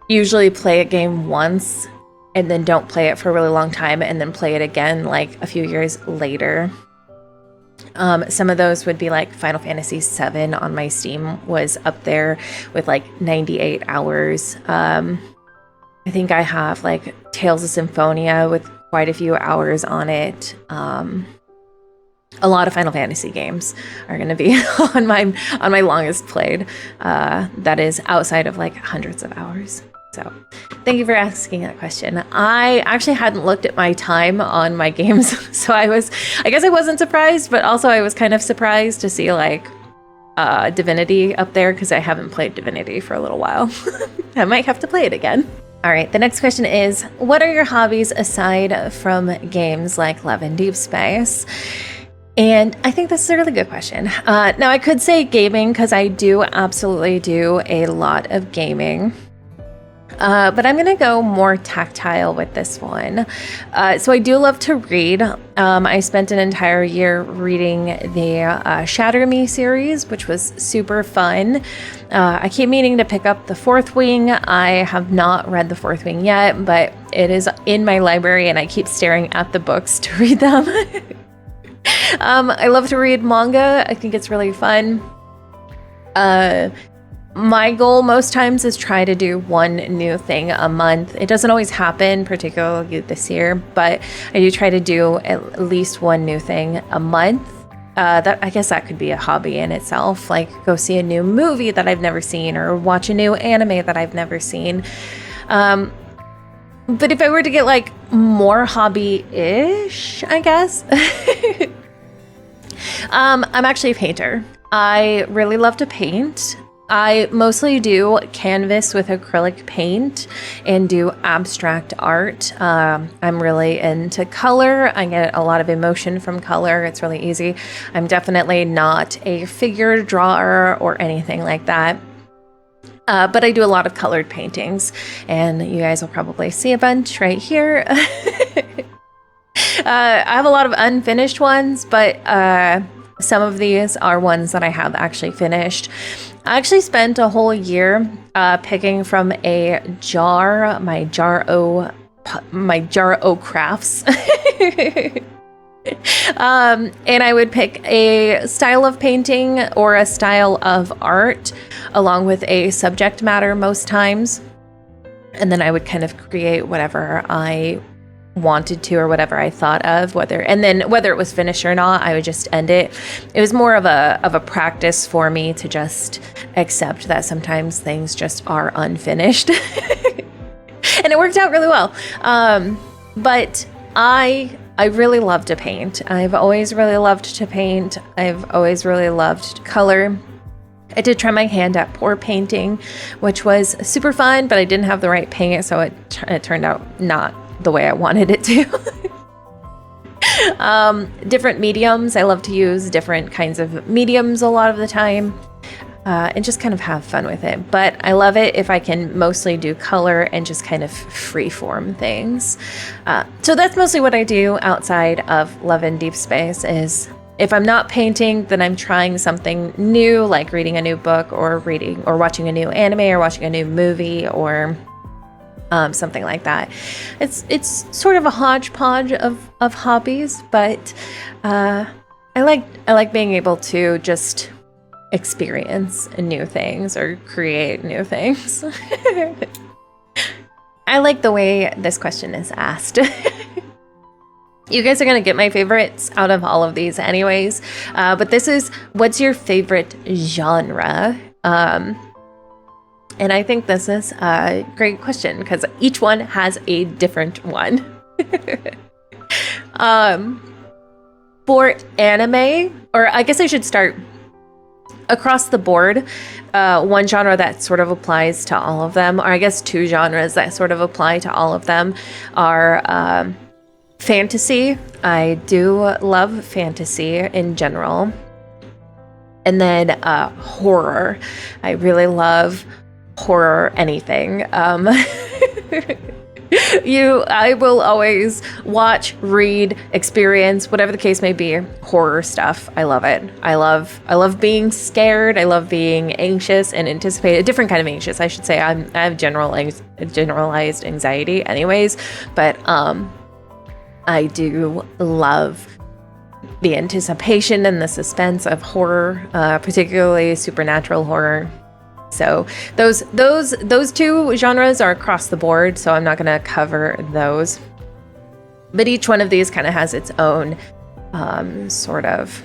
usually play a game once and then don't play it for a really long time and then play it again like a few years later. Some of those would be like Final Fantasy VII on my Steam was up there with like 98 hours. I think I have like Tales of Symphonia with quite a few hours on it. A lot of Final Fantasy games are going to be on my longest played. That is outside of like hundreds of hours. So thank you for asking that question. I actually hadn't looked at my time on my games, so I guess I wasn't surprised, but also I was kind of surprised to see like Divinity up there, because I haven't played Divinity for a little while. I might have to play it again. All right, the next question is, what are your hobbies aside from games like Love and Deepspace? And I think this is a really good question. Now, I could say gaming, because I do absolutely do a lot of gaming. But I'm going to go more tactile with this one. So I do love to read. I spent an entire year reading the Shatter Me series, which was super fun. I keep meaning to pick up The Fourth Wing. I have not read The Fourth Wing yet, but it is in my library and I keep staring at the books to read them. I love to read manga. I think it's really fun. My goal most times is try to do one new thing a month. It doesn't always happen, particularly this year, but I do try to do at least one new thing a month. That I guess that could be a hobby in itself, like go see a new movie that I've never seen or watch a new anime that I've never seen. But if I were to get like more hobby-ish, I guess, I'm actually a painter. I really love to paint. I mostly do canvas with acrylic paint and do abstract art. I'm really into color. I get a lot of emotion from color. It's really easy. I'm definitely not a figure drawer or anything like that. But I do a lot of colored paintings, and you guys will probably see a bunch right here. I have a lot of unfinished ones, but some of these are ones that I have actually finished. I actually spent a whole year picking from a jar, my Jar O Crafts. And I would pick a style of painting or a style of art along with a subject matter most times. And then I would kind of create whatever I wanted to or whatever I thought of, whether it was finished or not, I would just end it. It was more of a practice for me to just accept that sometimes things just are unfinished. And it worked out really well. But I really love to paint. I've always really loved to paint. I've always really loved color. I did try my hand at pour painting, which was super fun, but I didn't have the right paint, so it turned out not the way I wanted it to. Different mediums. I love to use different kinds of mediums a lot of the time. and just kind of have fun with it. But I love it if I can mostly do color and just kind of freeform things. So that's mostly what I do outside of Love in Deepspace. Is if I'm not painting, then I'm trying something new, like reading a new book or watching a new anime or watching a new movie or something like that. It's sort of a hodgepodge of hobbies, but I like being able to just experience new things or create new things. I like the way this question is asked. You guys are going to get my favorites out of all of these anyways. But this is, what's your favorite genre? And I think this is a great question because each one has a different one. For anime, or I guess I should start across the board. One genre that sort of applies to all of them, or I guess two genres that sort of apply to all of them are fantasy. I do love fantasy in general. And then horror. I really love horror anything. I will always watch, read, experience, whatever the case may be, horror stuff. I love it. I love being scared. I love being anxious and anticipate a different kind of anxious. I should say I have generalized anxiety anyways, but I do love the anticipation and the suspense of horror, particularly supernatural horror. So those two genres are across the board, so I'm not going to cover those. But each one of these kind of has its own sort of,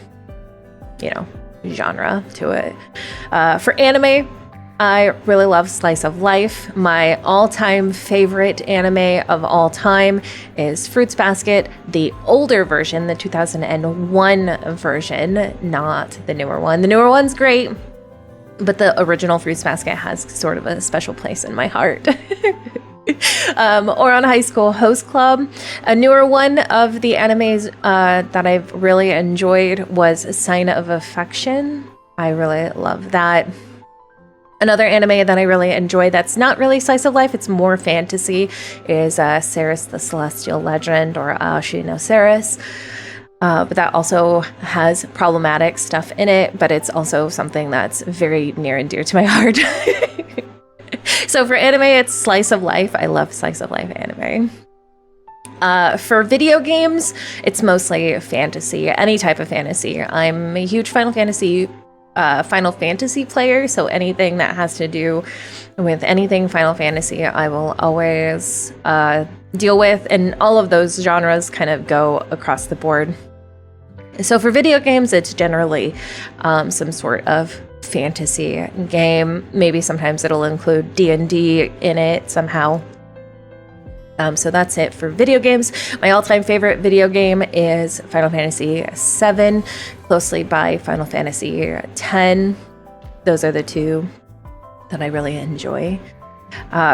genre to it. For anime, I really love slice of life. My all-time favorite anime of all time is Fruits Basket, the older version, the 2001 version, not the newer one. The newer one's great, but the original Fruits Basket has sort of a special place in my heart. Or on High School Host Club. A newer one of the animes that I've really enjoyed was Sign of Affection. I really love that. Another anime that I really enjoy that's not really slice of life, it's more fantasy, is Ceres the Celestial Legend, or Aoshi no Ceres. But that also has problematic stuff in it, but it's also something that's very near and dear to my heart. So for anime, it's slice of life. I love slice of life anime. For video games, it's mostly fantasy, any type of fantasy. I'm a huge Final Fantasy player, so anything that has to do with anything Final Fantasy, I will always deal with, and all of those genres kind of go across the board. So for video games, it's generally some sort of fantasy game. Maybe sometimes it'll include D&D in it somehow. So that's it for video games. My all-time favorite video game is Final Fantasy VII, closely by Final Fantasy X. Those are the two that I really enjoy.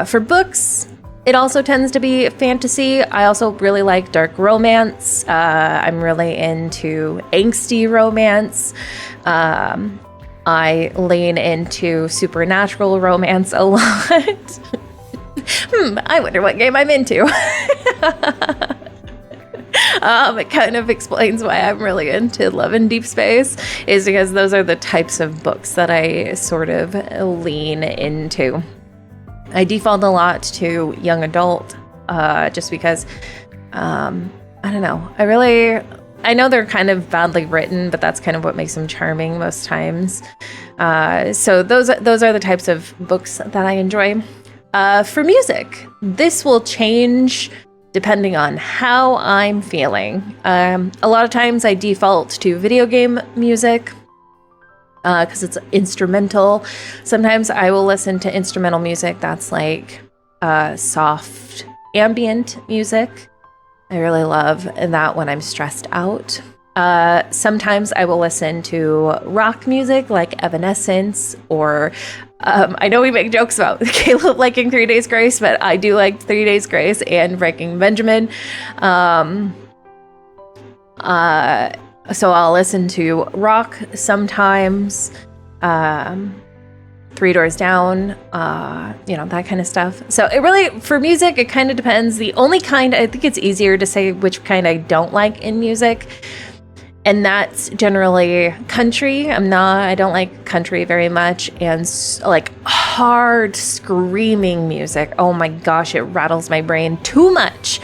For books, it also tends to be fantasy. I also really like dark romance. I'm really into angsty romance. I lean into supernatural romance a lot. I wonder what game I'm into. It kind of explains why I'm really into Love in Deepspace, is because those are the types of books that I sort of lean into. I default a lot to young adult, just because, I don't know. I know they're kind of badly written, but that's kind of what makes them charming most times. So those are the types of books that I enjoy. For music, this will change depending on how I'm feeling. A lot of times I default to video game music because it's instrumental. Sometimes I will listen to instrumental music that's like soft ambient music. I really love that when I'm stressed out. Sometimes I will listen to rock music like Evanescence, or I know we make jokes about Caleb liking 3 Days Grace, but I do like 3 Days Grace and Breaking Benjamin. So I'll listen to rock sometimes. Three Doors Down, that kind of stuff. So it really, for music, it kind of depends. The only kind, I think it's easier to say which kind I don't like in music, and that's generally country. I don't like country very much, and like hard screaming music. Oh my gosh, it rattles my brain too much.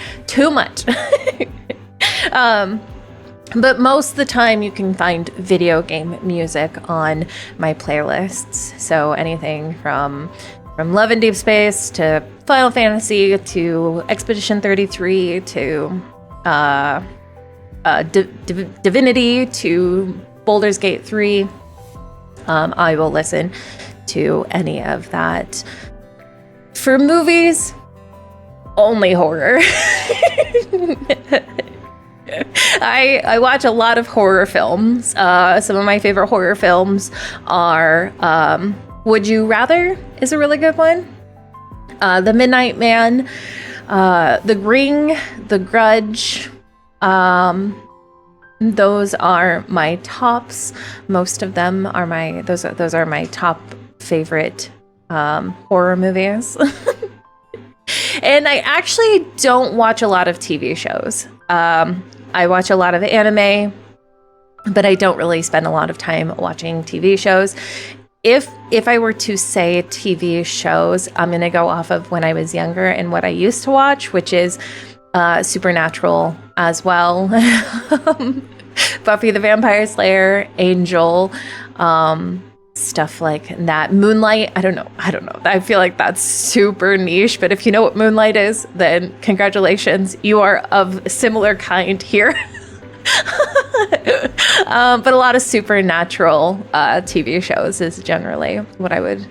But most of the time you can find video game music on my playlists. So anything from Love and Deepspace to Final Fantasy to Expedition 33 to Divinity to Baldur's Gate 3. I will listen to any of that. For movies, only horror. I watch a lot of horror films. Some of my favorite horror films are Would You Rather is a really good one. The Midnight Man, The Ring, The Grudge. Those are my tops. Most of them are those are my top favorite horror movies. And I actually don't watch a lot of TV shows. I watch a lot of anime, but I don't really spend a lot of time watching TV shows. If I were to say TV shows, I'm going to go off of when I was younger and what I used to watch, which is Supernatural as well. Buffy the Vampire Slayer, Angel, stuff like that. Moonlight, I don't know. I feel like that's super niche, but if you know what Moonlight is, then congratulations. You are of a similar kind here. But a lot of supernatural TV shows is generally what I would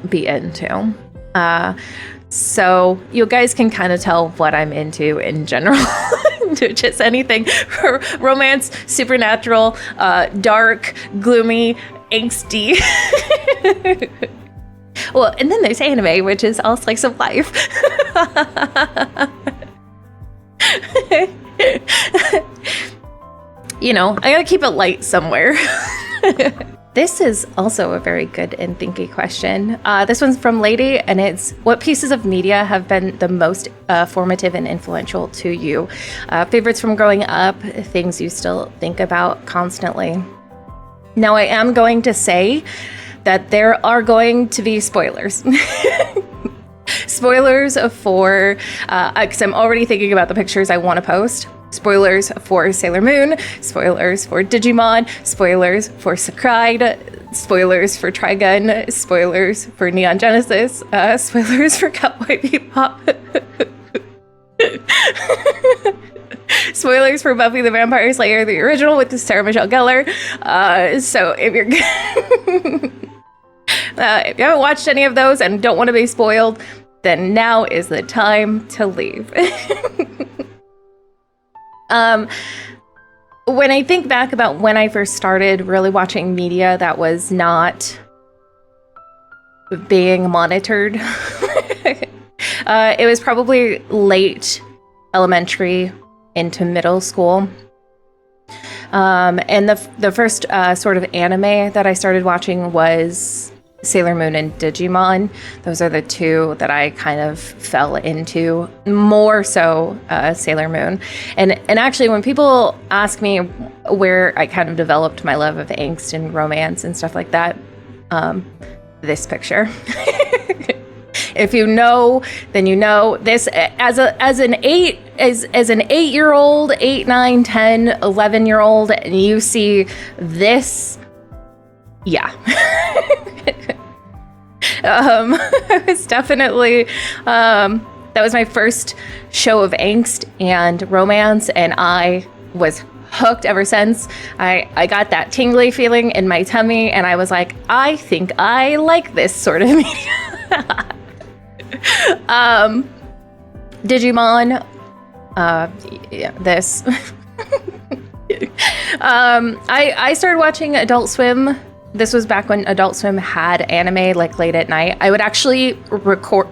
be into. So you guys can kind of tell what I'm into in general. Just anything for romance, supernatural, dark, gloomy, angsty. Well, and then there's anime, which is all slice of life. I gotta keep it light somewhere. This is also a very good and thinky question. This one's from Lady, and it's, what pieces of media have been the most formative and influential to you? Favorites from growing up, things you still think about constantly. Now, I am going to say that there are going to be spoilers. Spoilers for, because I'm already thinking about the pictures I want to post. Spoilers for Sailor Moon, spoilers for Digimon, spoilers for Sakurai, spoilers for Trigun, spoilers for Neon Genesis, spoilers for Cowboy Bebop, spoilers for Buffy the Vampire Slayer, the original with Sarah Michelle Gellar. So if you're if you haven't watched any of those and don't want to be spoiled, then now is the time to leave. When I think back about when I first started really watching media that was not being monitored, it was probably late elementary into middle school. And the first sort of anime that I started watching was Sailor Moon and Digimon. Those are the two that I kind of fell into, more so Sailor Moon. And actually, when people ask me where I kind of developed my love of angst and romance and stuff like that, this picture. If you know, then you know. This as an 8-year-old, 8, 9, 10, 11-year-old, and you see this, yeah. I was definitely, that was my first show of angst and romance, and I was hooked ever since. I got that tingly feeling in my tummy, and I was like, I think I like this sort of media. Digimon, yeah, this. I started watching Adult Swim. This was back when Adult Swim had anime like late at night. I would actually record.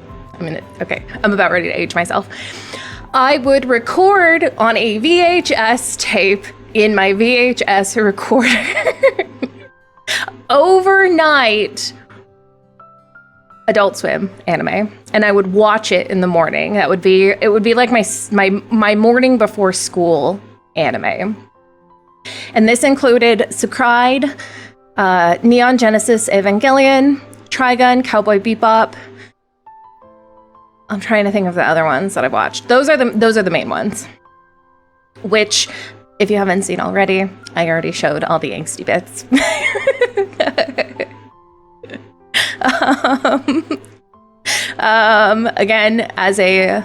Okay, I'm about ready to age myself. I would record on a VHS tape in my VHS recorder. overnight Adult Swim anime, and I would watch it in the morning. It would be like my morning before school anime. And this included Sakurai, Neon Genesis Evangelion, Trigun, Cowboy Bebop. I'm trying to think of the other ones that I've watched. Those are the main ones. Which, if you haven't seen already, I already showed all the angsty bits. Again, as a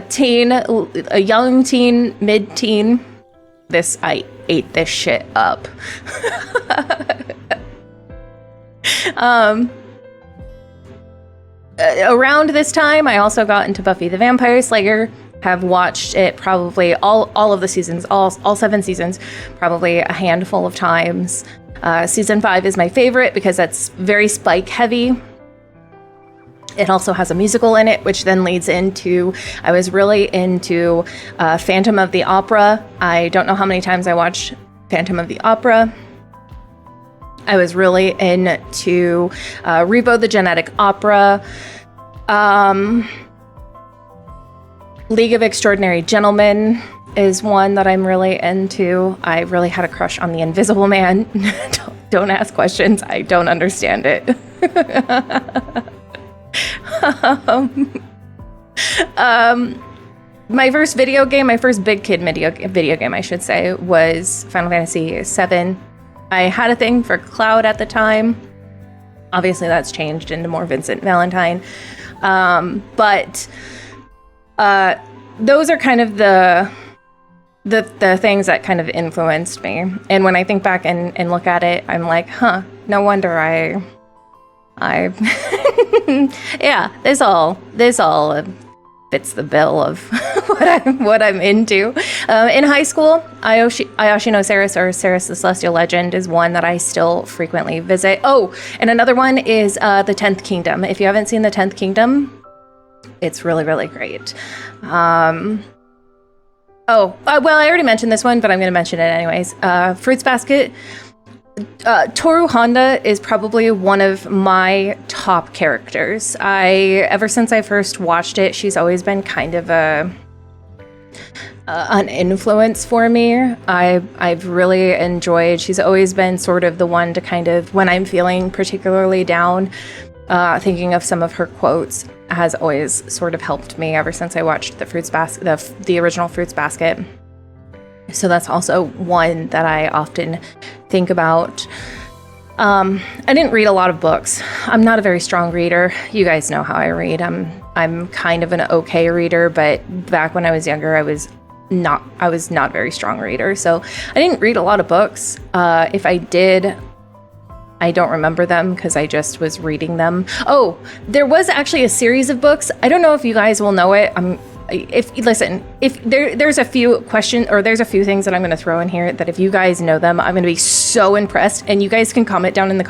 teen, a young teen, mid-teen, I ate this shit up. Around this time, I also got into Buffy the Vampire Slayer. Have watched it probably all of the seasons, all 7 seasons, probably a handful of times. Season 5 is my favorite because that's very Spike heavy. It also has a musical in it, which then leads into, I was really into Phantom of the Opera. I don't know how many times I watched Phantom of the Opera. I was really into Rebo the Genetic Opera. League of Extraordinary Gentlemen is one that I'm really into. I really had a crush on the Invisible Man. Don't ask questions. I don't understand it. My first video game, my first big kid video game, I should say, was Final Fantasy VII. I had a thing for Cloud at the time. Obviously, that's changed into more Vincent Valentine. But those are kind of the things that kind of influenced me. And when I think back and look at it, I'm like, no wonder I yeah, this all fits the bill of what I'm into. In high school, Ayashi no Ceres, or Ceres the Celestial Legend, is one that I still frequently visit. Oh, and another one is the 10th Kingdom. If you haven't seen the 10th Kingdom, it's really, really great. Well, I already mentioned this one, but I'm going to mention it anyways. Fruits Basket. Toru Honda is probably one of my top characters. Ever since I first watched it, she's always been kind of an influence for me. I've really enjoyed. She's always been sort of the one to kind of, when I'm feeling particularly down, thinking of some of her quotes has always sort of helped me ever since I watched the original Fruits Basket. So that's also one that I often think about. I didn't read a lot of books. I'm not a very strong reader. You guys know how I read. I'm kind of an okay reader, but back when I was younger, I was not a very strong reader. So I didn't read a lot of books. If I did, I don't remember them because I just was reading them. Oh, there was actually a series of books. I don't know if you guys will know it. If there's a few questions, or there's a few things that I'm going to throw in here that if you guys know them, I'm going to be so impressed. And you guys can comment down in the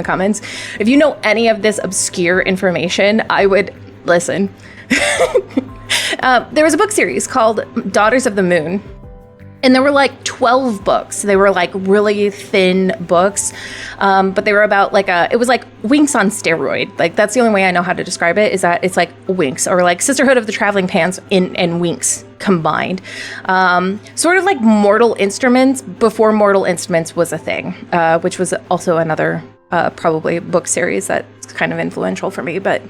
comments if you know any of this obscure information. I would listen. There was a book series called Daughters of the Moon. And there were like 12 books. They were like really thin books, but they were about it was like Winx on steroid. Like, that's the only way I know how to describe it, is that it's like Winx, or like Sisterhood of the Traveling Pants and Winx combined. Sort of like Mortal Instruments before Mortal Instruments was a thing, which was also another probably book series that's kind of influential for me. But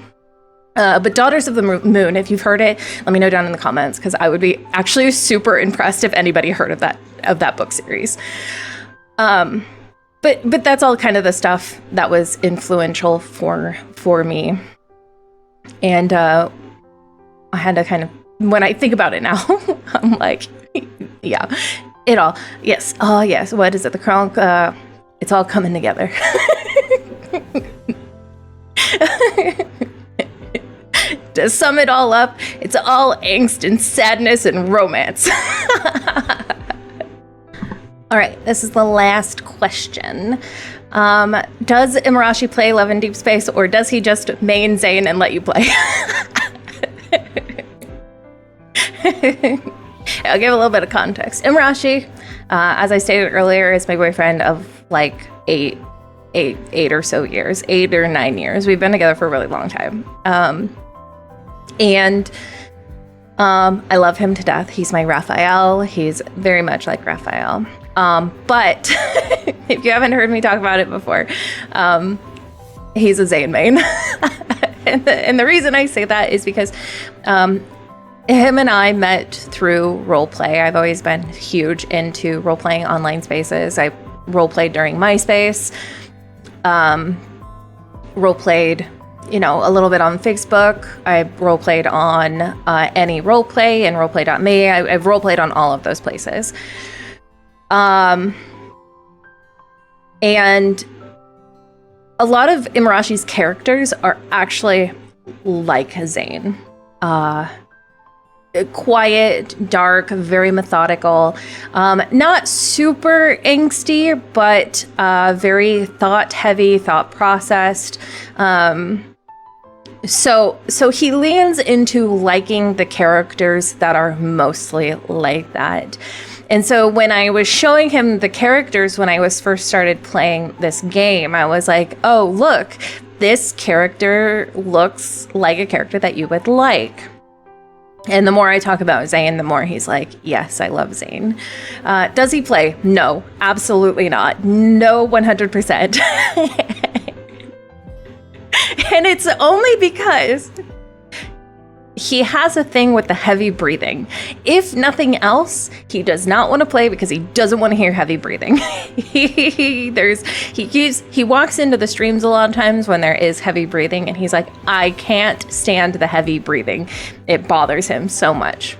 Daughters of the Moon, if you've heard it, let me know down in the comments, because I would be actually super impressed if anybody heard of that book series. But that's all kind of the stuff that was influential for me. And I had to kind of, when I think about it now, I'm like, yeah, it all, yes, oh yes, what is it, the crown, it's all coming together. To sum it all up, it's all angst and sadness and romance. All right, this is the last question. Does Imarashi play Love in Deepspace, or does he just main Zane and let you play? I'll give a little bit of context. Imarashi, as I stated earlier, is my boyfriend of like 8 eight or so years, 8 or 9 years. We've been together for a really long time. And I love him to death. He's my Raphael. He's very much like Raphael. But if you haven't heard me talk about it before, he's a Zane main. and the reason I say that is because him and I met through roleplay. I've always been huge into role-playing online spaces. I role-played during MySpace, role-played, a little bit on Facebook. I role-played on any roleplay and roleplay.me. I've role-played on all of those places. And a lot of Imarashi's characters are actually like Zane. Quiet, dark, very methodical, not super angsty, but very thought-heavy, thought-processed. So he leans into liking the characters that are mostly like that. And so when I was showing him the characters when I was first started playing this game, I was like, oh, look, this character looks like a character that you would like. And the more I talk about Zane, the more he's like, yes, I love Zane. Does he play? No, absolutely not. No, 100%. And it's only because he has a thing with the heavy breathing. If nothing else, he does not want to play because he doesn't want to hear heavy breathing. He walks into the streams a lot of times when there is heavy breathing, and he's like, I can't stand the heavy breathing. It bothers him so much.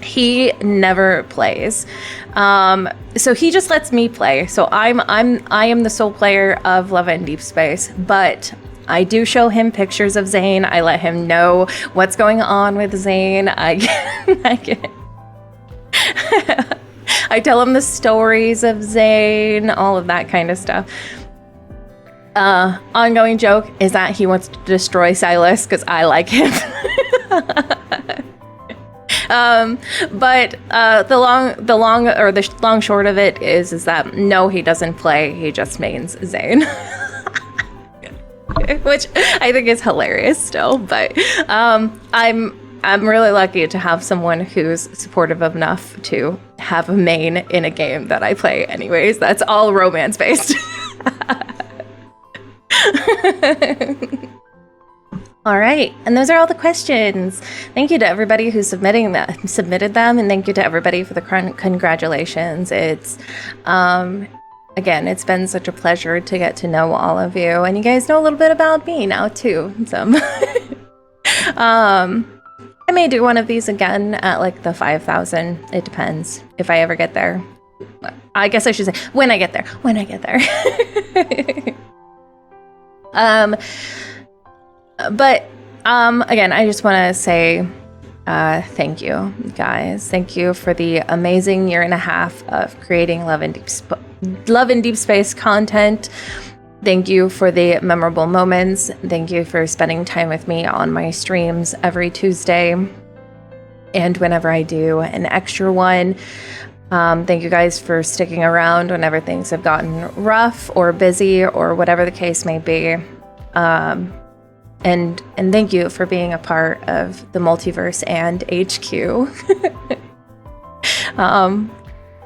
He never plays. So he just lets me play. So I am the sole player of Love and Deepspace, but I do show him pictures of Zane. I let him know what's going on with Zane. I tell him the stories of Zane, all of that kind of stuff. Ongoing joke is that he wants to destroy Silas because I like him. But the long short of it is that no, he doesn't play. He just mains Zane. Which I think is hilarious still, but I'm really lucky to have someone who's supportive enough to have a main in a game that I play anyways. That's all romance based. All right, and those are all the questions. Thank you to everybody who submitted them, and thank you to everybody for the congratulations. It's again, it's been such a pleasure to get to know all of you, and you guys know a little bit about me now too. So, I may do one of these again at like the 5,000. It depends if I ever get there. I guess I should say when I get there. When I get there. But again, I just want to say thank you, guys. Thank you for the amazing year and a half of creating Love and Deepspace content. Thank you for the memorable moments. Thank you for spending time with me on my streams every Tuesday and whenever I do an extra one. Thank you guys for sticking around whenever things have gotten rough or busy or whatever the case may be. And thank you for being a part of the Multiverse and HQ.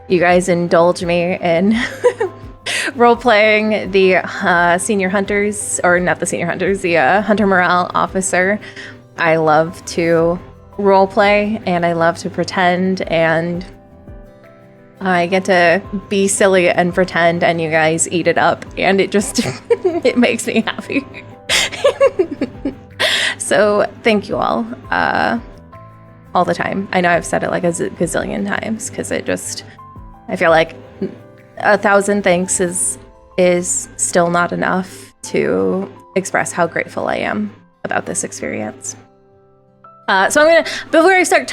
You guys indulge me in role-playing the senior hunters, or not the senior hunters, the hunter morale officer. I love to role-play, and I love to pretend, and I get to be silly and pretend, and you guys eat it up, and it just it makes me happy. So thank you all the time. I know I've said it like a gazillion times because it just, I feel like 1,000 thanks is still not enough to express how grateful I am about this experience. So I'm gonna, before I start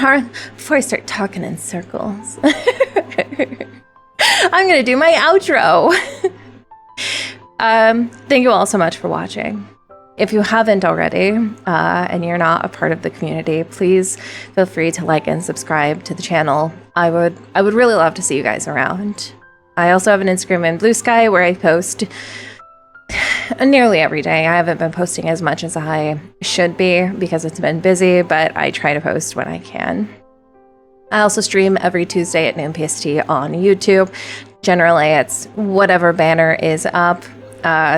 talking in circles, I'm gonna do my outro. Thank you all so much for watching. If you haven't already, and you're not a part of the community, please feel free to like and subscribe to the channel. I would really love to see you guys around. I also have an Instagram and Blue Sky where I post nearly every day. I haven't been posting as much as I should be because it's been busy, but I try to post when I can. I also stream every Tuesday at noon PST on YouTube. Generally, it's whatever banner is up.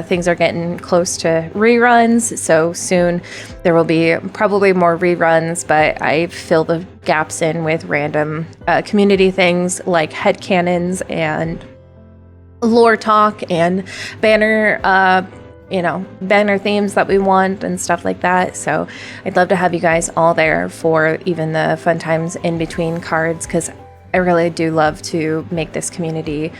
Things are getting close to reruns, so soon there will be probably more reruns, but I fill the gaps in with random community things like headcanons and lore talk and banner banner themes that we want and stuff like that. So I'd love to have you guys all there for even the fun times in between cards, because I really do love to make this community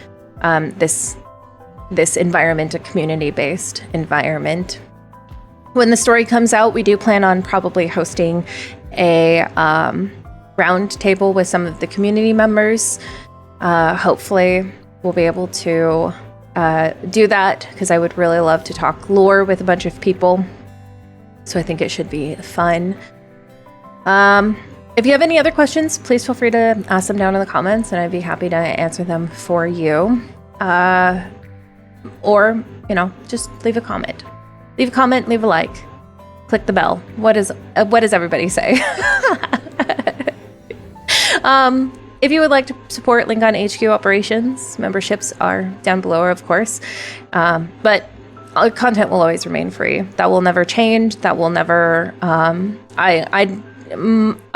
this environment a community-based environment. When the story comes out, we do plan on probably hosting a round table with some of the community members. Hopefully we'll be able to do that, because I would really love to talk lore with a bunch of people. So I think it should be fun. If you have any other questions, please feel free to ask them down in the comments, and I'd be happy to answer them for you. Or, just leave a comment. Leave a comment, leave a like, click the bell. What does everybody say? If you would like to support Link on HQ operations, memberships are down below, of course. But content will always remain free. That will never change. That will never. I'm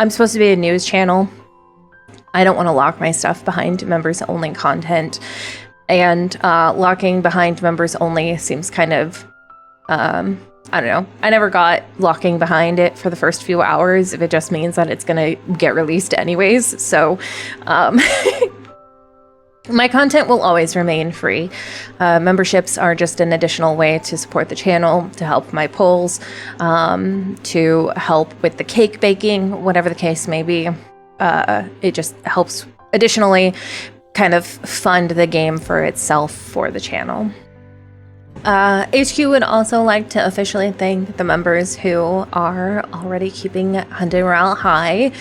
supposed to be a news channel. I don't want to lock my stuff behind members only content. And locking behind members only seems kind of, I don't know. I never got locking behind it for the first few hours if it just means that it's going to get released anyways. So my content will always remain free. Memberships are just an additional way to support the channel, to help my polls, to help with the cake baking, whatever the case may be. It just helps additionally kind of fund the game for itself for the channel. HQ would also like to officially thank the members who are already keeping hunting morale high.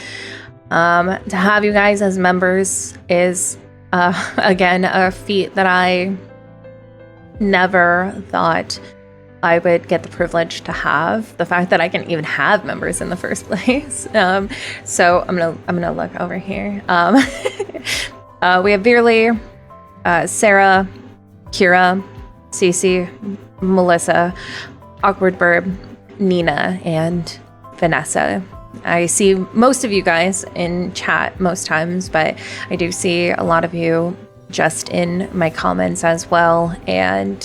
To have you guys as members is, again, a feat that I never thought I would get the privilege to have. The fact that I can even have members in the first place. So I'm gonna look over here. We have Beerly, Sarah, Kira, Cece, Melissa, Awkward Burb, Nina, and Vanessa. I see most of you guys in chat most times, but I do see a lot of you just in my comments as well. And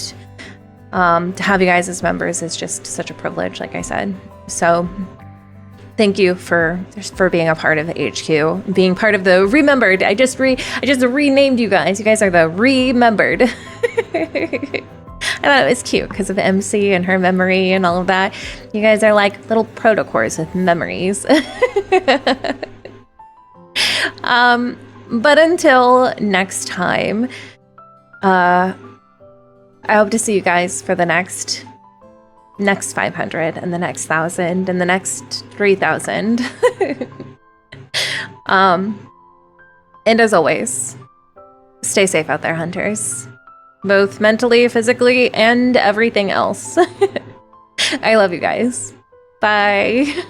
to have you guys as members is just such a privilege, like I said. So thank you for being a part of HQ, being part of the Remembered. I just renamed you guys. You guys are the Remembered. I thought it was cute because of MC and her memory and all of that. You guys are like little protocors with memories. But until next time, I hope to see you guys for the next 500 and the next 1,000 and the next 3,000. And as always, stay safe out there, hunters. Both mentally, physically, and everything else. I love you guys. Bye.